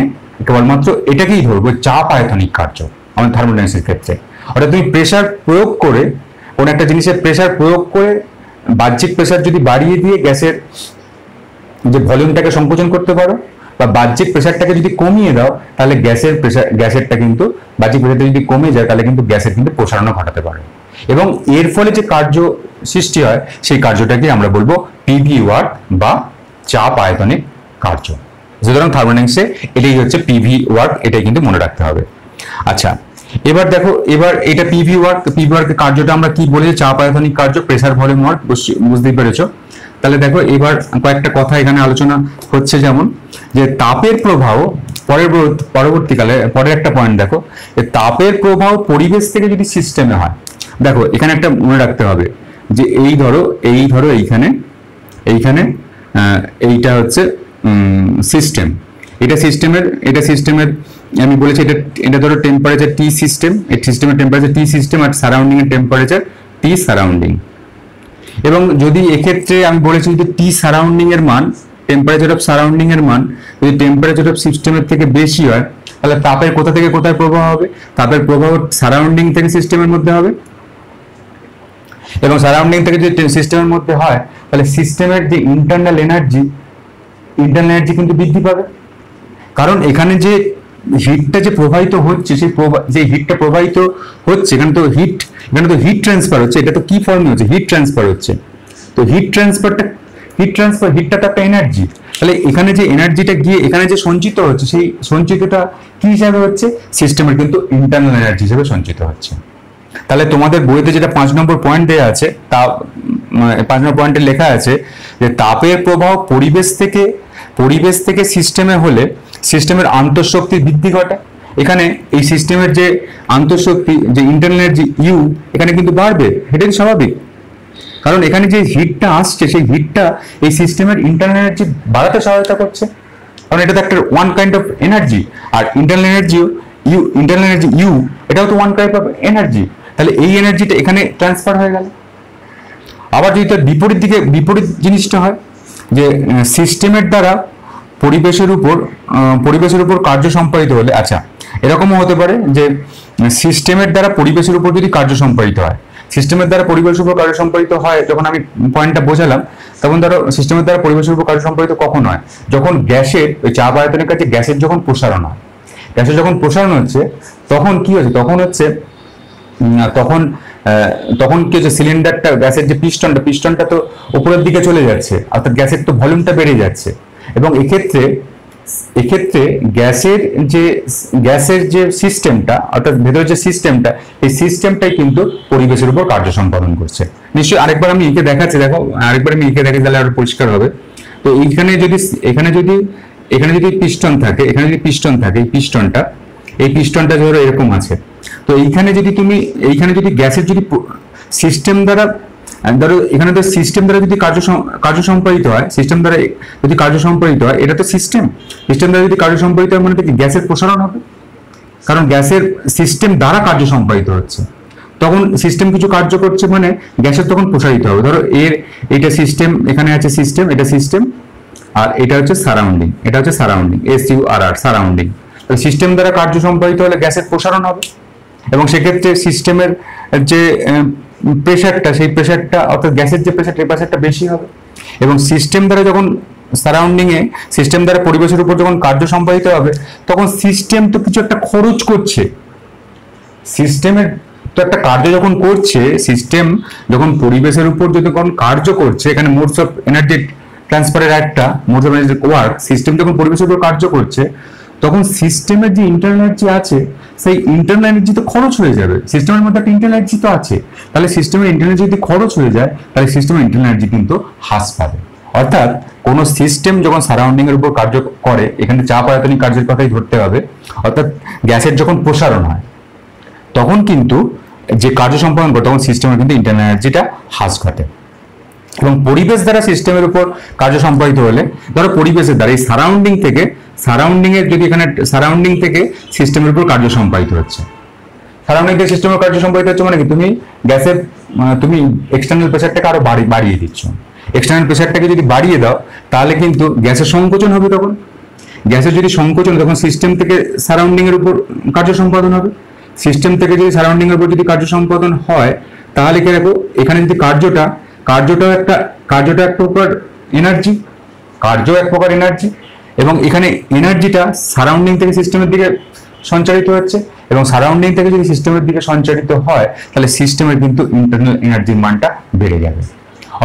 কেবলমাত্র এটাকেই ধরবো, চাপ আয়তনিক কার্য আমাদের থার্মোডাইনামিক্সের ক্ষেত্রে। অর্থাৎ তুমি প্রেসার প্রয়োগ করে, কোন একটা জিনিসের প্রেসার প্রয়োগ করে বাহ্যিক প্রেসার যদি বাড়িয়ে দিয়ে গ্যাসের যে ভলিউমটাকে সংকোচন করতে পারো, বা বাহ্যিক প্রেসারটাকে যদি কমিয়ে দাও, তাহলে গ্যাসেরটা কিন্তু বাহ্যিক প্রেসারটা যদি কমে যায় তাহলে কিন্তু গ্যাসের কিন্তু প্রসারণও ঘটাতে পারে। এবং এর ফলে যে কার্য সৃষ্টি হয় সেই কার্যটাকে আমরা বলবো পিভি ওয়ার্ক বা চাপ আয়তনিক কার্য। সুতরাং থার্মোডাইনামিক্সে এটাই হচ্ছে পিভি ওয়ার্ক, এটাই কিন্তু মনে রাখতে হবে। আচ্ছা, এবার দেখো, এবার এটা পিভি ওয়ার্কের কার্যটা আমরা কি বলি, চাপ আয়তনিক কার্য, প্রেসার ভলিউম ওয়ার্ক, বুঝতেই পেরেছো। তাহলে দেখো এবার কয়েকটা কথা এখানে আলোচনা হচ্ছে, যেমন যে তাপের প্রবাহ পরবর্তীকালে, পরের একটা পয়েন্ট দেখো, তাপের প্রবাহ পরিবেশ থেকে যদি সিস্টেমে হয়, দেখো এখানে একটা মনে রাখতে হবে যে এই ধরো এইখানে এইটা হচ্ছে সিস্টেম, এটা সিস্টেমের আমি বলেছি এটা ধরো টেম্পারেচার টি সিস্টেম, এই সিস্টেমের টেম্পারেচার টি সিস্টেম আর সারাউন্ডিং এর টেম্পারেচার টি সারাউন্ডিং। এবং যদি এক্ষেত্রে আমি বলেছি যে টি সারাউন্ডিং এর মান, টেম্পারেচার অফ সারাউন্ডিং এর মান যদি টেম্পারেচার অফ সিস্টেমের থেকে বেশি হয়, তাহলে তাপের কোথা থেকে কোথায় প্রবাহ হবে, তাপের প্রবাহ সারাউন্ডিং থেকে সিস্টেমের মধ্যে হবে। এবং সারাউন্ডিং থেকে যদি সিস্টেমের মধ্যে হয়, তাহলে সিস্টেমের যে ইন্টারনাল এনার্জি কিন্তু বৃদ্ধি পাবে। কারণ এখানে যে হিটটা যে প্রবাহিত হচ্ছে, যে হিটটা প্রবাহিত হচ্ছে, এখানে তো হিট ট্রান্সফার হচ্ছে, এটা তো কি ফর্মে হচ্ছে, হিট ট্রান্সফার হচ্ছে। তো হিটটা তো একটা এনার্জি, তাহলে এখানে যে এনার্জিটা গিয়ে এখানে যে সঞ্চিত হচ্ছে, সেই সঞ্চিতটা কি হিসাবে হচ্ছে, সিস্টেমের কিন্তু ইন্টারনাল এনার্জি হিসেবে সঞ্চিত হচ্ছে। তাহলে তোমাদের বইতে যেটা 5 নম্বর পয়েন্ট দেওয়া আছে, তা 5 নম্বর পয়েন্টে লেখা আছে যে তাপের প্রবাহ পরিবেশ থেকে সিস্টেমে হলে সিস্টেমের আন্তঃশক্তি বৃদ্ধি ঘটে। এখানে এই সিস্টেমের যে আন্তঃশক্তি, যে ইন্টারনাল এনার্জি ইউ, এখানে কিন্তু বাড়বে, এটাই স্বাভাবিক। কারণ এখানে যে হিটটা আসছে, সেই হিটটা এই সিস্টেমের ইন্টারনাল এনার্জি বাড়াতে সহায়তা করছে, কারণ এটা তো একটা ওয়ান কাইন্ড অফ এনার্জি। আর ইন্টারনাল এনার্জি ইউ এটাও তো ওয়ান কাইন্ড অফ এনার্জি, তাহলে এই এনার্জিটা এখানে ট্রান্সফার হয়ে গেল। আবার যদি তার বিপরীত জিনিসটা হয়, যে সিস্টেমের দ্বারা পরিবেশের উপর কার্য সম্পাদিত হলে, আচ্ছা এরকমও হতে পারে যে সিস্টেমের দ্বারা পরিবেশের উপর যদি কার্য সম্পাদিত হয়, সিস্টেমের দ্বারা পরিবেশের উপর কার্য সম্পাদিত হয়, যখন আমি পয়েন্টটা বোঝালাম, তখন ধরো সিস্টেমের দ্বারা পরিবেশের উপর কার্য সম্পাদিত কখন হয়, যখন গ্যাসের ওই চাপ আয়তনের কাছে গ্যাসের যখন প্রসারণ হয়, গ্যাসের যখন প্রসারণ হচ্ছে, তখন কি হচ্ছে, তখন কি হচ্ছে, সিলিন্ডারটা, গ্যাসের যে পিস্টনটা তো উপরের দিকে চলে যাচ্ছে, অর্থাৎ গ্যাসের তো ভলিউমটা বেড়ে যাচ্ছে। এবং এক্ষেত্রে গ্যাসের যে সিস্টেমটা, অর্থাৎ ভেতরের যে সিস্টেমটা, এই সিস্টেমটাই কিন্তু পরিবেশের উপর কার্য সম্পাদন করছে। নিশ্চয়ই আরেকবার আমি এঁকে দেখাচ্ছি, দেখো আরেকবার আমি এঁকে দেখাচ্ছি, তাহলে আরো পরিষ্কার হবে। তো এখানে যদি পিস্টন থাকে, এই পিস্টনটা ধরো এরকম আছে। তো এইখানে যদি গ্যাসের যদি সিস্টেম দ্বারা, ধরো এখানে তো সিস্টেম দ্বারা যদি কার্য সম্পাদিত হয়, এটা তো সিস্টেম দ্বারা যদি কার্য সম্পাদিত হয়, মানে কি গ্যাসের প্রসারণ হবে, কারণ গ্যাসের সিস্টেম দ্বারা কার্য সম্পাদিত হচ্ছে, তখন সিস্টেম কিছু কার্য করছে, মানে গ্যাসের তখন প্রসারিত হবে। ধরো এটা সিস্টেম, এখানে আছে সিস্টেম, এটা সিস্টেম, আর এটা হচ্ছে সারাউন্ডিং, SURR সারাউন্ডিং। সিস্টেম দ্বারা কার্য সম্পাদিত হলে গ্যাসের প্রসারণ হবে, এবং সেক্ষেত্রে সিস্টেমের যে প্রেসারটা, সেই প্রেসারটা, অর্থাৎ গ্যাসের যে প্রেসারটা বেশি হবে। এবং সিস্টেম দ্বারা যখন সিস্টেম দ্বারা পরিবেশের উপর যখন কার্য সম্পাদিত হবে, তখন সিস্টেম তো কিছু একটা খরচ করছে, সিস্টেমের তো একটা কার্য যখন করছে, সিস্টেম যখন পরিবেশের উপর যখন কার্য করছে, এখানে মোডস অফ এনার্জি ট্রান্সফারের একটা মোট এনার্জি ওয়ার্ক সিস্টেম যখন পরিবেশের উপর কার্য করছে তখন সিস্টেমের যে ইন্টারনাল এনার্জি আছে সেই ইন্টারনাল এনার্জি তো খরচ হয়ে যাবে। সিস্টেমের মধ্যে একটা ইন্টারনাল এনার্জি তো আছে, তাহলে সিস্টেমের ইন্টারনাল এনার্জি যদি খরচ হয়ে যায় তাহলে সিস্টেমের ইন্টারনাল এনার্জি কিন্তু হ্রাস পাবে। অর্থাৎ কোনো সিস্টেম যখন সারাউন্ডিং এর উপর কার্য করে, এখানে চাপ আয়তনিক কার্যের কথাই ধরতে হবে, অর্থাৎ গ্যাসের যখন প্রসারণ হয় তখন কিন্তু যে কার্য সম্পাদন করে তখন সিস্টেমের কিন্তু ইন্টারনাল এনার্জিটা হ্রাস ঘটে। এবং পরিবেশ দ্বারা সিস্টেমের উপর কার্য সম্পাদিত হলে, ধরো পরিবেশের দ্বারা এই সারাউন্ডিং থেকে যদি এখানে সারাউন্ডিং থেকে সিস্টেমের উপর কার্য সম্পাদিত হচ্ছে, সারাউন্ডিং থেকে সিস্টেমের কার্য সম্পাদিত হচ্ছে মানে কি তুমি গ্যাসের তুমি এক্সটার্নাল প্রেসারটাকে আরো বাড়িয়ে দিচ্ছ। এক্সটার্নাল প্রেসারটাকে যদি বাড়িয়ে দাও তাহলে কিন্তু গ্যাসের সংকোচন হবে। তখন গ্যাসের যদি সংকোচন, তখন সিস্টেম থেকে সারাউন্ডিং এর উপর কার্য সম্পাদন হবে। সিস্টেম থেকে যদি সারাউন্ডিং এর উপর যদি কার্য সম্পাদন হয় তাহলে কি দেখো এখানে যদি কার্যটাও এক প্রকার এনার্জি, এবং এখানে এনার্জিটা সারাউন্ডিং থেকে সিস্টেমের দিকে সঞ্চারিত হচ্ছে, এবং সারাউন্ডিং থেকে যদি সিস্টেমের দিকে সঞ্চারিত হয় তাহলে সিস্টেমের কিন্তু ইন্টারনাল এনার্জির মানটা বেড়ে যাবে।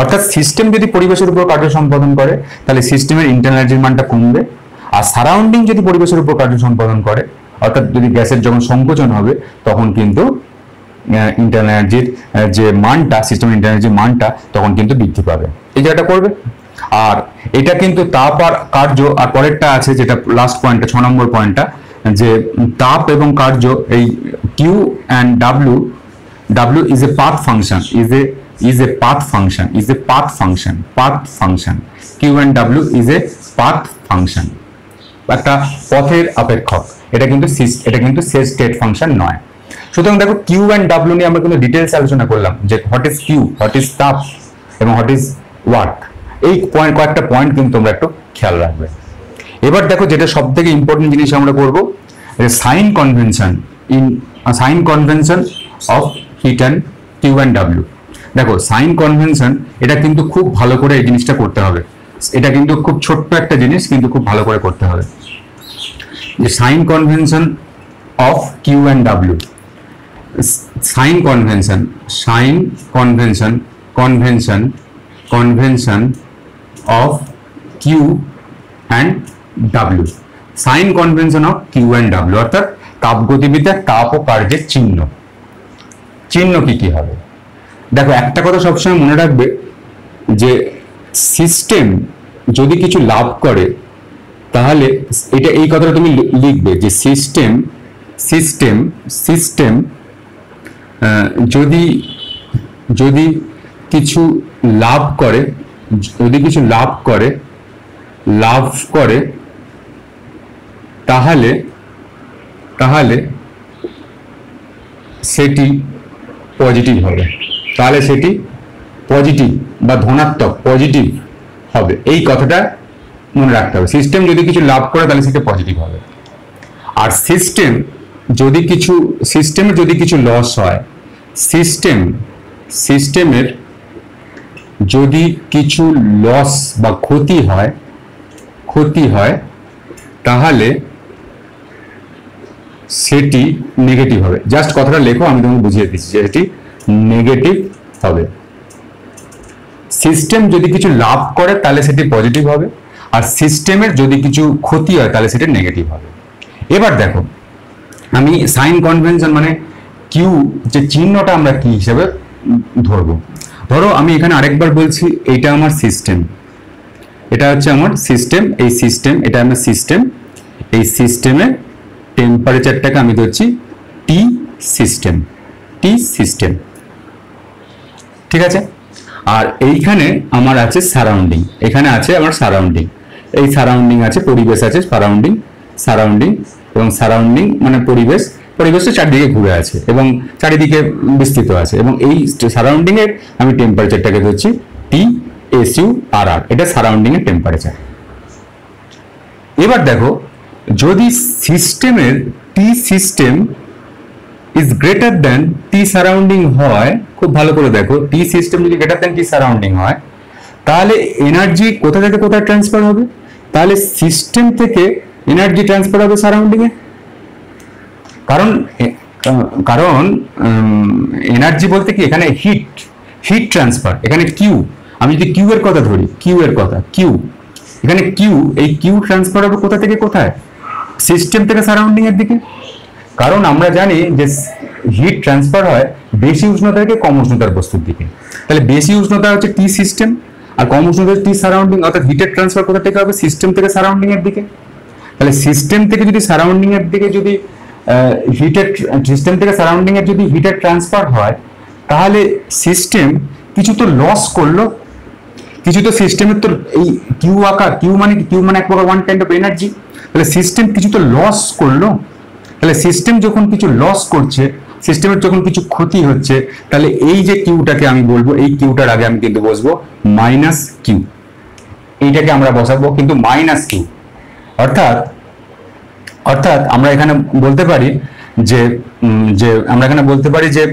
অর্থাৎ সিস্টেম যদি পরিবেশের উপর কার্য সম্পাদন করে তাহলে সিস্টেমের ইন্টারনাল এনার্জির মানটা কমবে, আর সারাউন্ডিং যদি পরিবেশের উপর কার্য সম্পাদন করে অর্থাৎ যদি গ্যাসের যখন সংকোচন হবে তখন কিন্তু ইন্টারনাল এনার্জির যে মানটা, সিস্টেমের ইন্টারনাল এনার্জির মানটা তখন কিন্তু বৃদ্ধি পাবে। এই জায়গাটা করবে। আর এটা কিন্তু তাপ আর কার্য, আর পরেরটা আছে যেটা লাস্ট পয়েন্টটা 6 নম্বর পয়েন্টটা, যে তাপ এবং কার্য এই Q and W is a path function, is a path function q and w is a path function, একটা পথের অপেক্ষক। এটা কিন্তু স্টেট ফাংশন নয়। সুতরাং দেখো কিউ অ্যান্ড ডাব্লিউ নিয়ে আমরা কিন্তু ডিটেলস আলোচনা করলাম, যে what is Q, what is তাপ এবং হোয়াট ইজ ওয়ার্ক। এই কয়েকটা পয়েন্ট কিন্তু তোমরা একটু খেয়াল রাখবে। এবার দেখো যেটা সব থেকে ইম্পর্টেন্ট জিনিস আমরা করবো, sign convention of heat and Q and W. দেখো সাইন কনভেনশন এটা কিন্তু খুব ভালো করে এই জিনিসটা করতে হবে। এটা কিন্তু খুব ছোট্ট একটা জিনিস, কিন্তু খুব ভালো করে করতে হবে। যে sign convention of Q and W, sign convention of Q and W, sign convention of Q and W অর্থাৎ তাপগতিবিদ্যার তাপ ও কার্যের চিহ্ন কি হবে। দেখো একটা কথা সবসময় মনে রাখবে, যে সিস্টেম যদি কিছু লাভ করে তাহলে এটা এই কথাটা তুমি লিখবে, যে সিস্টেম যদি কিছু লাভ করে তাহলে সেটি পজিটিভ হবে, তাহলে সেটি পজিটিভ বা ধনাত্মক পজিটিভ হবে। এই কথাটা মনে রাখতে হবে। সিস্টেম যদি কিছু লাভ করে তাহলে সেটা পজিটিভ হবে। আর সিস্টেমের যদি কিছু লস হয়, সিস্টেমের যদি কিছু লস বা ক্ষতি হয় তাহলে সেটি নেগেটিভ হবে। জাস্ট কথাটা লেখো, আমি তোমাকে বুঝিয়ে দিচ্ছি যে এটি নেগেটিভ হবে। সিস্টেম যদি কিছু লাভ করে তাহলে সেটি পজিটিভ হবে, আর সিস্টেমের যদি কিছু ক্ষতি হয় তাহলে সেটা নেগেটিভ হবে। এবার দেখো আমি সাইন কনভেনশন মানে কিউ যে চিহ্নটা আমরা কি হিসেবে ধরবো। ধরো আমি এখানে আরেকবার বলছি, এইটা আমার সিস্টেম, এটা হচ্ছে আমার সিস্টেম, এটা আমার সিস্টেম। এই সিস্টেমের টেম্পারেচারটাকে আমি ধরছি টি সিস্টেম, ঠিক আছে। আর এইখানে আমার আছে সারাউন্ডিং, এখানে আছে আমার সারাউন্ডিং, এই সারাউন্ডিং আছে, পরিবেশ আছে, সারাউন্ডিং এবং সারাউন্ডিং মানে পরিবেশটা চারিদিকে ঘুরে আছে এবং চারিদিকে বিস্তৃত আছে, এবং এই সারাউন্ডিং এর আমি টেম্পারেচারটাকে ধরছি টি SURR, এটা সারাউন্ডিং এর টেম্পারেচার। এবার দেখো যদি সিস্টেমের T system is greater than T surrounding হয়, খুব ভালো করে দেখো, টি সিস্টেম যদি গ্রেটার দ্যান টি সারাউন্ডিং হয় তাহলে এনার্জি কোথা থেকে কোথায় ট্রান্সফার হবে, তাহলে সিস্টেম থেকে এনার্জি ট্রান্সফার হবে সারাউন্ডিং এ। কারণ এনার্জি বলতে কি এখানে হিট ট্রান্সফার, এখানে কিউ আমি যদি কিউ এর কথা ধরি, কিউ এর কথা, কিউ এখানে কিউ, এই কিউ ট্রান্সফার হবে কোথা থেকে কোথায়? সিস্টেম থেকে সারাউন্ডিং এর দিকে। কারণ আমরা জানি যে হিট ট্রান্সফার হয় বেশি উষ্ণতা থেকে কম উষ্ণতার বস্তুর দিকে। তাহলে বেশি উষ্ণতা হচ্ছে টি সিস্টেম আর কম উষ্ণতা টি সারাউন্ডিং, অর্থাৎ হিটের ট্রান্সফার কোথা থেকে হবে? সিস্টেম থেকে সারাউন্ডিং এর দিকে। তাহলে সিস্টেম থেকে যদি সারাউন্ডিং এর দিকে যদি সিস্টেম থেকে সারাউন্ডিং এর যদি হিটের ট্রান্সফার হয়, তাহলে সিস্টেম কিছু তো লস করলো, কিছু তো সিস্টেমের তো এই কিউ আকার, কিউ মানে কি? কিউ মানে এক প্রকার ওয়ান কাইন্ড অফ এনার্জি। তাহলে সিস্টেম কিছু তো লস করলো। তাহলে সিস্টেম যখন কিছু লস করছে, সিস্টেমের যখন কিছু ক্ষতি হচ্ছে, তাহলে এই যে কিউটাকে আমি বলবো, এই কিউটার আগে আমি কিন্তু বসবো মাইনাস কিউ, এইটাকে আমরা বসাবো কিন্তু মাইনাস কিউ। অর্থাৎ অর্থাৎ আমরা এখানে বলতে পারি যে আমরা এখানে বলতে পারি যে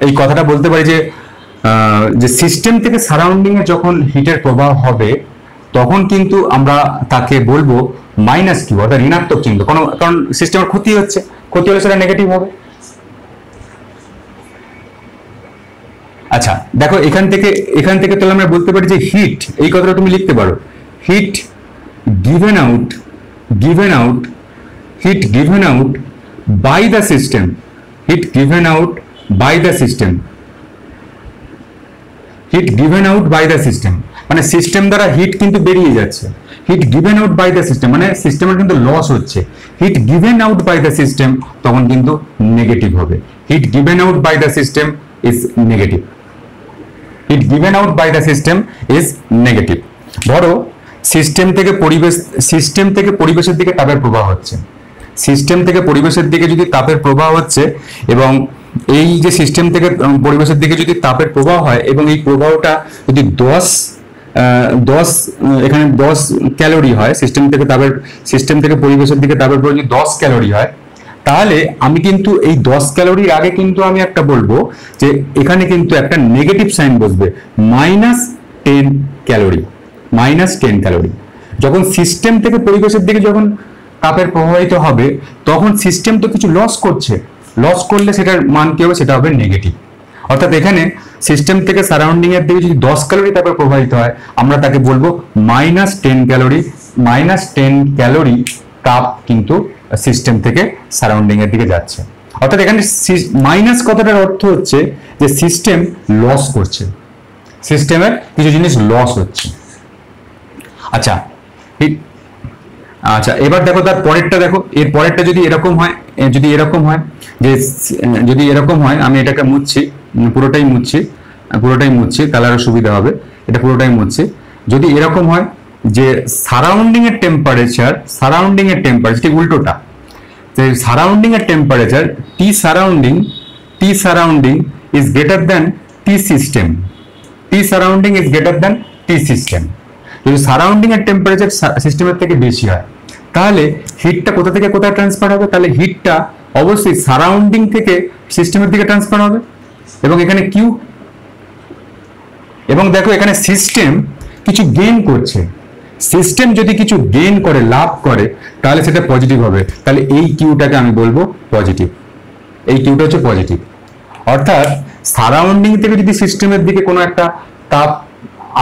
এই কথাটা বলতে পারি যে সিস্টেম থেকে সারাউন্ডিং এ যখন হিটের প্রবাহ হবে, তখন কিন্তু আমরা তাকে বলবো মাইনাস কিউ, অর্থাৎ ঋণাত্মক চিহ্ন। কারণ সিস্টেমের ক্ষতি হচ্ছে, ক্ষতি হলে সেটা নেগেটিভ হবে। আচ্ছা দেখো, এখান থেকে তাহলে আমরা বলতে পারি যে হিট, এই কথাটা তুমি লিখতে পারো, hit given out heat given out by the system, heat given out by the system, heat given out by the system মানে সিস্টেম দ্বারা হিট কিন্তু বেরিয়ে যাচ্ছে। Heat given out by the system মানে সিস্টেমের কিন্তু লস হচ্ছে। Heat given out by the system তখন কিন্তু নেগেটিভ হবে। Heat given out by the system is negative. Heat given out by the system is negative. ধরো সিস্টেম থেকে পরিবেশের দিকে তাপের প্রবাহ হচ্ছে, সিস্টেম থেকে পরিবেশের দিকে যদি তাপের প্রবাহ হচ্ছে, এবং এই যে সিস্টেম থেকে পরিবেশের দিকে যদি তাপের প্রবাহ হয়, এবং এই প্রবাহটা যদি 10 এখানে 10 ক্যালোরি হয়, সিস্টেম থেকে পরিবেশের দিকে তাপের প্রবাহ যদি 10 ক্যালোরি হয়, তাহলে আমি কিন্তু এই 10 ক্যালোরির আগে কিন্তু আমি একটা বলবো যে এখানে কিন্তু একটা নেগেটিভ সাইন বসবে, -10 ক্যালোরি, -10 ক্যালোরি। যখন সিস্টেম থেকে পরিবেশের দিকে যখন তাপের প্রবাহিত হবে, তখন সিস্টেম তো কিছু লস করছে, লস করলে সেটার মান কি হবে? সেটা হবে নেগেটিভ। অর্থাৎ এখানে সিস্টেম থেকে সারাউন্ডিং এর দিকে যদি 10 ক্যালোরি তাপের প্রবাহিত হয়, আমরা তাকে বলবো -10 ক্যালোরি, -10 ক্যালোরি তাপ কিন্তু সিস্টেম থেকে সারাউন্ডিং এর দিকে যাচ্ছে। অর্থাৎ এখানে মাইনাস কথাটার অর্থ হচ্ছে যে সিস্টেম লস করছে, সিস্টেমের কিছু জিনিস লস হচ্ছে। আচ্ছা এবার দেখো তার পরেরটা দেখো, এর পরেরটা যদি এরকম হয় যদি এরকম হয়, আমি এটাকে মুছছি, পুরোটাই মুছছি তাহলে আরো সুবিধা হবে। এটা পুরোটাই মুছছি। যদি এরকম হয় যে সারাউন্ডিং এর টেম্পারেচার ঠিক উল্টোটা, যে সারাউন্ডিং এর temperature T surrounding is greater than T system, যদি সারাউন্ডিং এর টেম্পারেচার সিস্টেমের থেকে বেশি হয়, তাহলে হিটটা কোথা থেকে কোথায় ট্রান্সফার হবে? তাহলে হিটটা অবশ্যই সারাউন্ডিং থেকে সিস্টেমের দিকে ট্রান্সফার হবে। এবং এখানে কিউ, এবং দেখো এখানে সিস্টেম কিছু গেইন করছে, সিস্টেম যদি কিছু গেইন করে, লাভ করে, তাহলে সেটা পজিটিভ হবে। তাহলে এই কিউটাকে আমি বলবো পজিটিভ, এই কিউটা হচ্ছে পজিটিভ। অর্থাৎ সারাউন্ডিং থেকে যদি সিস্টেমের দিকে কোনো একটা তাপ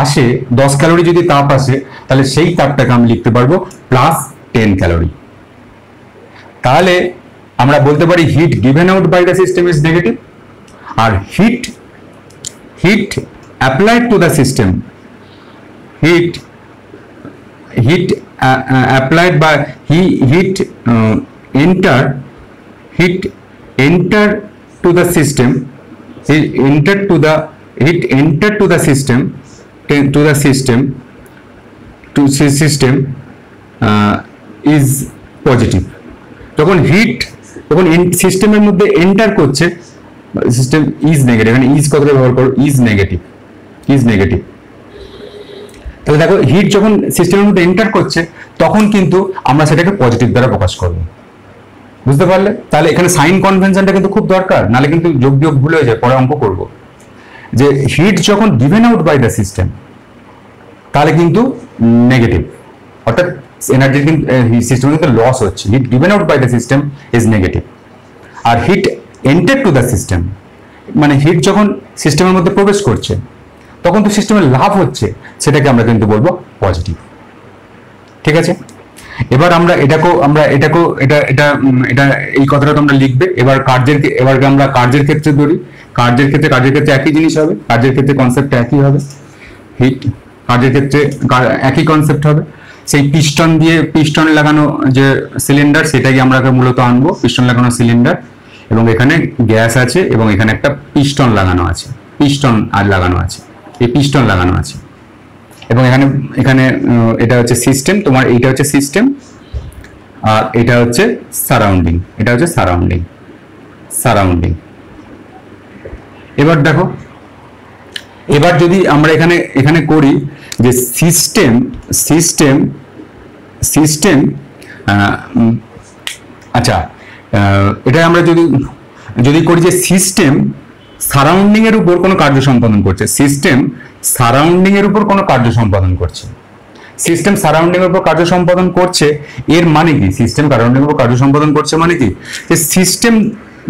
আসে, 10 ক্যালোরি যদি তাপ আসে, তাহলে সেই তাপটাকে আমি লিখতে পারবো +10 ক্যালোরি। তাহলে আমরা বলতে পারি heat given out by the system is negative, আর heat applied to the system, heat applied by heat enter to the system, is positive। যখন হিট সিস্টেমের মধ্যে এন্টার করছে, সিস্টেম ইজ নেগেটিভ, এখানে ইজ কথাটা ব্যবহার করো, ইজ নেগেটিভ। তাহলে দেখো হিট যখন সিস্টেমের মধ্যে এন্টার করছে, তখন কিন্তু আমরা সেটাকে পজিটিভ দ্বারা প্রকাশ করব। বুঝতে পারলে? তাহলে এখানে সাইন কনভেনশনটা কিন্তু খুব দরকার, নাহলে কিন্তু যোগ বিয়োগ ভুল হয়ে যায়, পরে অঙ্ক করব। যে হিট যখন given out by the system, তাহলে কিন্তু নেগেটিভ, অর্থাৎ এনার্জি কিন্তু সিস্টেমে কিন্তু লস হচ্ছে। Heat given out by the system is negative. আর heat enter to the system মানে হিট যখন সিস্টেমের মধ্যে প্রবেশ করছে, তখন তো সিস্টেমের লাভ হচ্ছে, সেটাকে আমরা কিন্তু বলবো পজিটিভ। ঠিক আছে, এবার এটা এই কথাটা তোমরা লিখবে। এবার আমরা কার্যের ক্ষেত্রে ধরি। কার্যের ক্ষেত্রে একই জিনিস হবে, কার্যের ক্ষেত্রে কনসেপ্ট একই হবে। হিট কার্যের ক্ষেত্রে একই কনসেপ্ট হবে। সেই পিস্টন লাগানো যে সিলিন্ডার, সেটাই আমরা মূলত আনবো, পিস্টন লাগানো সিলিন্ডার, এবং এখানে গ্যাস আছে এবং এখানে একটা পিস্টন লাগানো আছে, এই পিস্টন লাগানো আছে। এবং এখানে এটা হচ্ছে সিস্টেম, তোমার এইটা হচ্ছে সিস্টেম, আর এটা হচ্ছে সারাউন্ডিং। এবার দেখো, এবার যদি আমরা এখানে করি যে সিস্টেম আচ্ছা, এটা আমরা যদি করি যে সিস্টেম সারাউন্ডিং এর উপর কোনো কার্য সম্পাদন করছে, সিস্টেম সারাউন্ডিং এর উপর কার্য সম্পাদন করছে, এর মানে কি? সিস্টেম সারাউন্ডিং এর উপর কার্য সম্পাদন করছে মানে কি? যে সিস্টেম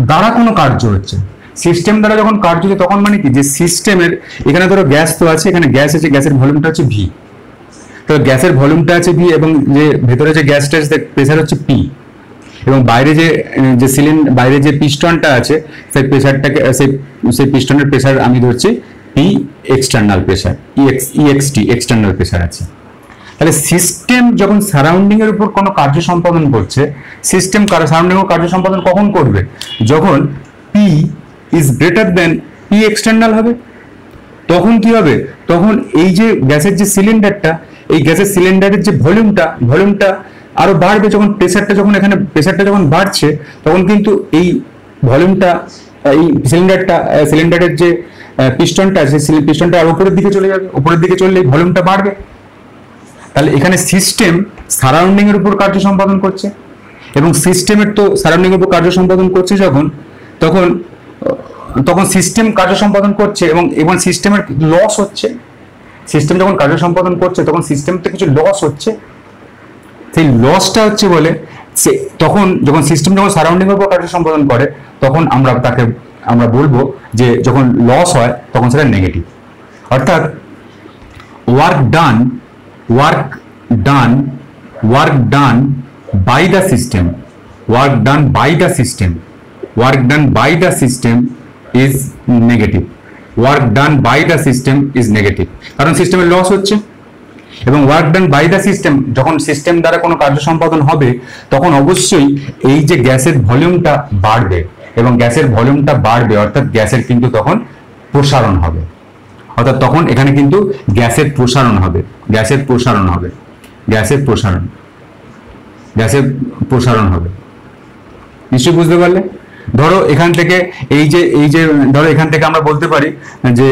দ্বারা কোনো কার্য হচ্ছে, সিস্টেম দ্বারা যখন কার্য হচ্ছে তখন মানে কি? যে সিস্টেমের এখানে ধরো গ্যাস তো আছে, এখানে গ্যাস আছে, গ্যাসের ভলিউমটা হচ্ছে ভি, তো গ্যাসের ভলিউমটা আছে ভি, এবং যে ভেতরে যে গ্যাসটা আছে প্রেসার হচ্ছে পি, এবং বাইরে যে পিস্টনটা আছে সেই প্রেসারটাকে সেই পিস্টনের প্রেসার আমি ধরছি P external pressure, EXT external pressure আছে। তাহলে সিস্টেম যখন সারাউন্ডিং এর উপর কোনো কার্য সম্পাদন করছে, সিস্টেম সারাউন্ডিং এর কার্য সম্পাদন কখন করবে? যখন P is greater then P external হবে। তখন কি হবে? তখন এই যে গ্যাসের যে সিলিন্ডারটা, এই গ্যাসের সিলিন্ডারের যে ভলিউমটা আরো বাড়বে। যখন প্রেসারটা যখন বাড়ছে, তখন কিন্তু এই ভলিউমটা, এই সিলিন্ডারের যে পিস্টনটা আছে, পিস্টনটা আর উপরের দিকে চলে যাবে, উপরের দিকে চললে ভলিউমটা বাড়বে। তাহলে এখানে সিস্টেম সারাউন্ডিং এর উপর কার্য সম্পাদন করছে, এবং সিস্টেমের তো সারাউন্ডিং এর উপর কার্য সম্পাদন করছে তখন সিস্টেম কার্য সম্পাদন করছে, এবং সিস্টেমের লস হচ্ছে। সিস্টেম যখন কার্য সম্পাদন করছে তখন সিস্টেমতে কিছু লস হচ্ছে, সেই লসটা হচ্ছে বলে তখন যখন সিস্টেম সারাউন্ডিং এর উপর কার্য সম্পাদন করে, তখন আমরা বলবো যে যখন লস হয় তখন সেটা নেগেটিভ। অর্থাৎ work done by the system is negative. Work done by the system is negative, কারণ সিস্টেমের লস হচ্ছে। এবং work done by the system, যখন সিস্টেম দ্বারা কোনো কার্য সম্পাদন হবে তখন অবশ্যই এই যে গ্যাসের ভলিউমটা বাড়বে, এবং গ্যাসের ভলিউমটা বাড়বে অর্থাৎ গ্যাসের কিন্তু তখন প্রসারণ হবে, অর্থাৎ তখন এখানে কিন্তু গ্যাসের প্রসারণ হবে। নিশ্চয়ই বুঝতে পারলে? ধরো এখান থেকে আমরা বলতে পারি যে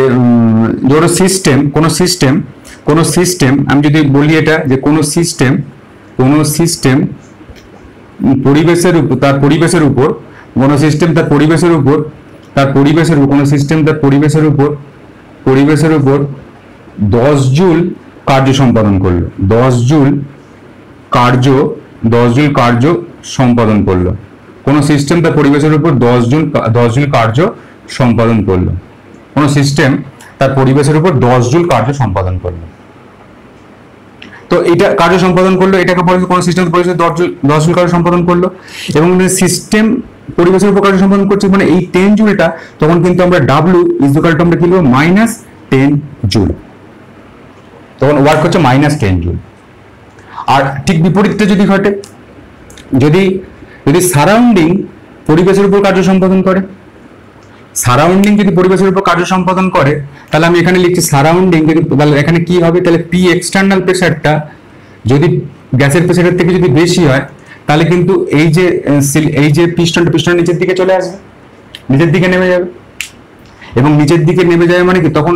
ধরো কোনো সিস্টেম আমি যদি বলি এটা যে কোনো সিস্টেম পরিবেশের উপর কোনো সিস্টেম তার পরিবেশের উপর 10 জুল কার্য সম্পাদন করলো, 10 জুল কার্য সম্পাদন করলো। কোন সিস্টেম তার পরিবেশের উপর 10 জুল কার্য সম্পাদন করলো। কোন সিস্টেম তার পরিবেশের উপর 10 জুল কার্য সম্পাদন করলো। তো এটা কার্য সম্পাদন করলো, এটাকে বলে কোন সিস্টেম পরিবেশের 10 জুল কার্য সম্পাদন করলো। এবং সিস্টেম পরিবেশের উপর কার্য সম্পাদন করছে মানে এই 10 জুলটা, তখন কিন্তু আমরা W ইজ ইকুয়াল টু আমরা কি লিখব -10 জুল, তখন ওয়ার্ক হচ্ছে -10 জুল। আর ঠিক বিপরীতটা যদি ঘটে, যদি সারাউন্ডিং পরিবেশের উপর কার্য সম্পাদন করে, তাহলে আমি এখানে লিখছি সারাউন্ডিং, তাহলে এখানে কি হবে? তাহলে পি এক্সটার্নাল প্রেসারটা যদি গ্যাসের প্রেসারের থেকে যদি বেশি হয়, তাহলে কিন্তু এই যে পিস্টন নিচের দিকে চলে আসবে, নিচের দিকে নেমে যাবে। এবং নিচের দিকে নেমে যাবে মানে কি? তখন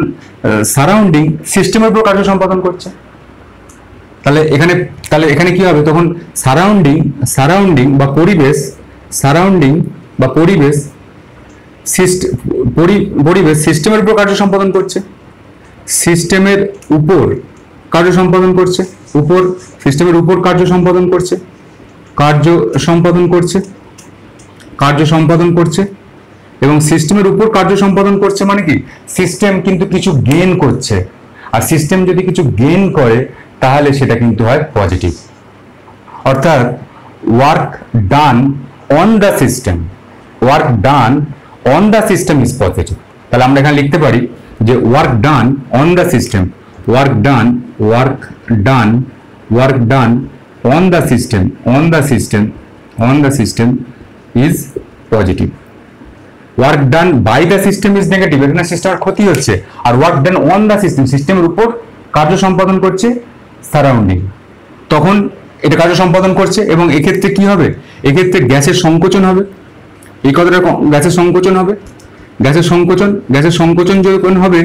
সারাউন্ডিং সিস্টেমের উপর কার্য সম্পাদন করছে। তাহলে এখানে কি হবে? তখন সারাউন্ডিং বা পরিবেশ সিস্টেমের উপর কার্য সম্পাদন করছে, সিস্টেমের উপর কার্য সম্পাদন করছে, এবং সিস্টেমের উপর কার্য সম্পাদন করছে মানে কি সিস্টেম কিন্তু কিছু গেইন করছে, আর সিস্টেম যদি কিছু গেইন করে তাহলে সেটা কিন্তু হয় পজিটিভ। অর্থাৎ work done on the system, work done on the system is positive. তাহলে আমরা এখানে লিখতে পারি যে work done on the system, work done on the system, on the system is positive. Work done by the system is negative, এখানে সিস্টেমের ক্ষতি হচ্ছে। আর work done on the system, সিস্টেমের উপর কার্য সম্পাদন করছে সারাউন্ডিং, তখন এটা কার্য সম্পাদন করছে। এবং এক্ষেত্রে কি হবে, এক্ষেত্রে গ্যাসের সংকোচন হবে, এই কথাটা গ্যাসের সংকোচন হবে, গ্যাসের সংকোচন যখন হবে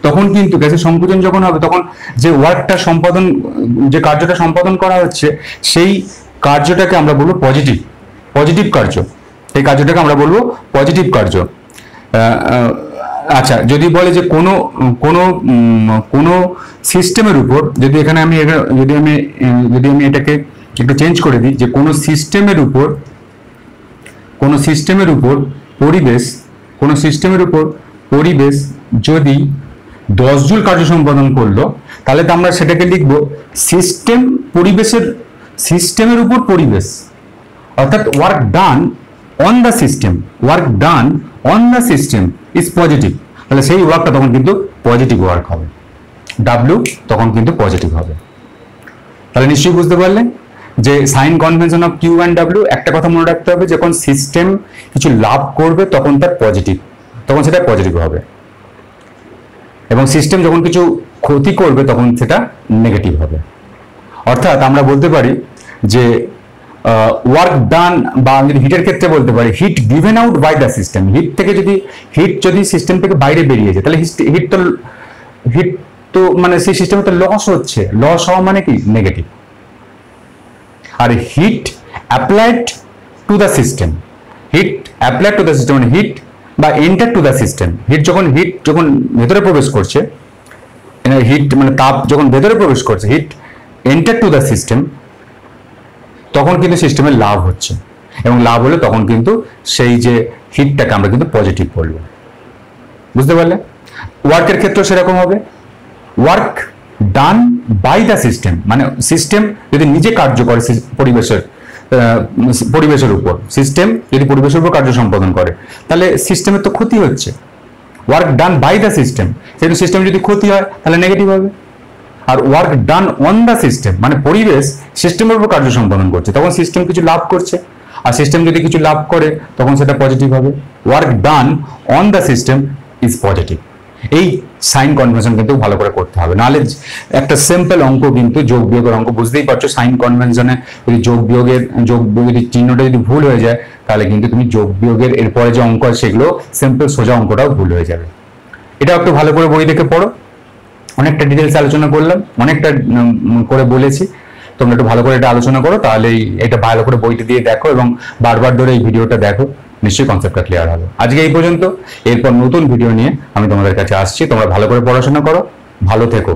তখন কিন্তু গ্যাসের সংকোচন যখন হবে তখন যে ওয়ার্কটা সম্পাদন, যে কার্যটা সম্পাদন করা হচ্ছে সেই কার্যটাকে আমরা বলবো পজিটিভ কার্য, এই কার্যটাকে আমরা বলবো পজিটিভ কার্য। আচ্ছা, যদি বলে যে কোনো সিস্টেমের উপর, যদি এখানে আমি এটাকে একটু চেঞ্জ করে দিই, যে কোনো সিস্টেমের উপর পরিবেশ যদি 10 জুল কার্য সম্পাদন করলো, তাহলে তো আমরা সেটাকে লিখবো সিস্টেমের উপর পরিবেশ, অর্থাৎ work done on the system is positive. তাহলে সেই ওয়ার্কটা তখন কিন্তু পজিটিভ ওয়ার্ক হবে, ডাব্লিউ তখন কিন্তু পজিটিভ হবে। তাহলে নিশ্চয়ই বুঝতে পারলেন যে sign convention of Q and W. একটা কথা মনে রাখতে হবে, যখন সিস্টেম কিছু লাভ করবে তখন তার পজিটিভ, তখন সেটা পজিটিভ হবে, এবং সিস্টেম যখন কিছু ক্ষতি করবে তখন সেটা নেগেটিভ হবে। অর্থাৎ আমরা বলতে পারি যে ওয়ার্ক ডান, বা যদি হিটের ক্ষেত্রে বলতে পারি heat given out by the system. Heat যদি সিস্টেম থেকে বাইরে বেরিয়েছে তাহলে হিট তো মানে সেই সিস্টেমে তো লস হচ্ছে, লস হওয়া মানে কি নেগেটিভ। আর heat applied to the system, মানে হিট বা enter to the system, heat যখন ভেতরে প্রবেশ করছে, হিট মানে তাপ যখন ভেতরে প্রবেশ করছে, heat enter to the system, তখন কিন্তু সিস্টেমের লাভ হচ্ছে, এবং লাভ হলে তখন কিন্তু সেই যে হিটটাকে আমরা কিন্তু পজিটিভ বলবো। বুঝতে পারলে? ওয়ার্কের ক্ষেত্রে সেরকম হবে, work done by the system, মানে সিস্টেম যদি নিজে কার্য করে পরিবেশের উপর, সিস্টেম যদি পরিবেশের উপর কার্য সম্পাদন করে তাহলে সিস্টেমের তো ক্ষতি হচ্ছে। Work done by the system, সেটা সিস্টেম যদি ক্ষতি হয় তাহলে নেগেটিভ হবে। আর work done on the system, মানে পরিবেশ সিস্টেমের উপর কার্য সম্পাদন করছে, তখন সিস্টেম কিছু লাভ করছে, আর সিস্টেম যদি কিছু লাভ করে তখন সেটা পজিটিভ হবে। Work done on the system is positive. এই সাইন কনভেনশন কিন্তু ভালো করে করতে হবে, নাহলে একটা সিম্পল অঙ্ক কিন্তু যোগ বিয়োগের অঙ্ক, বুঝতেই পারছো সাইন কনভেনশনে যদি যোগ বিয়োগের যদি চিহ্নটা যদি ভুল হয়ে যায় তাহলে কিন্তু তুমি যোগ বিয়োগের এরপরে যে অঙ্ক আছে সেগুলো সিম্পল সোজা অঙ্কটাও ভুল হয়ে যাবে। এটা একটু ভালো করে বই দেখে পড়ো, অনেকটা ডিটেলস আলোচনা করলাম, অনেকটা করে বলেছি, তোমরা একটু ভালো করে এটা আলোচনা করো, তাহলে এটা ভালো করে বইটা দিয়ে দেখো এবং বারবার ধরে এই ভিডিওটা দেখো, নিশ্চয়ই কনসেপ্টটা ক্লিয়ার হবে। আজকে এই পর্যন্ত, এরপর নতুন ভিডিও নিয়ে আমি তোমাদের কাছে আসছি। তোমরা ভালো করে পড়াশোনা করো, ভালো থেকো।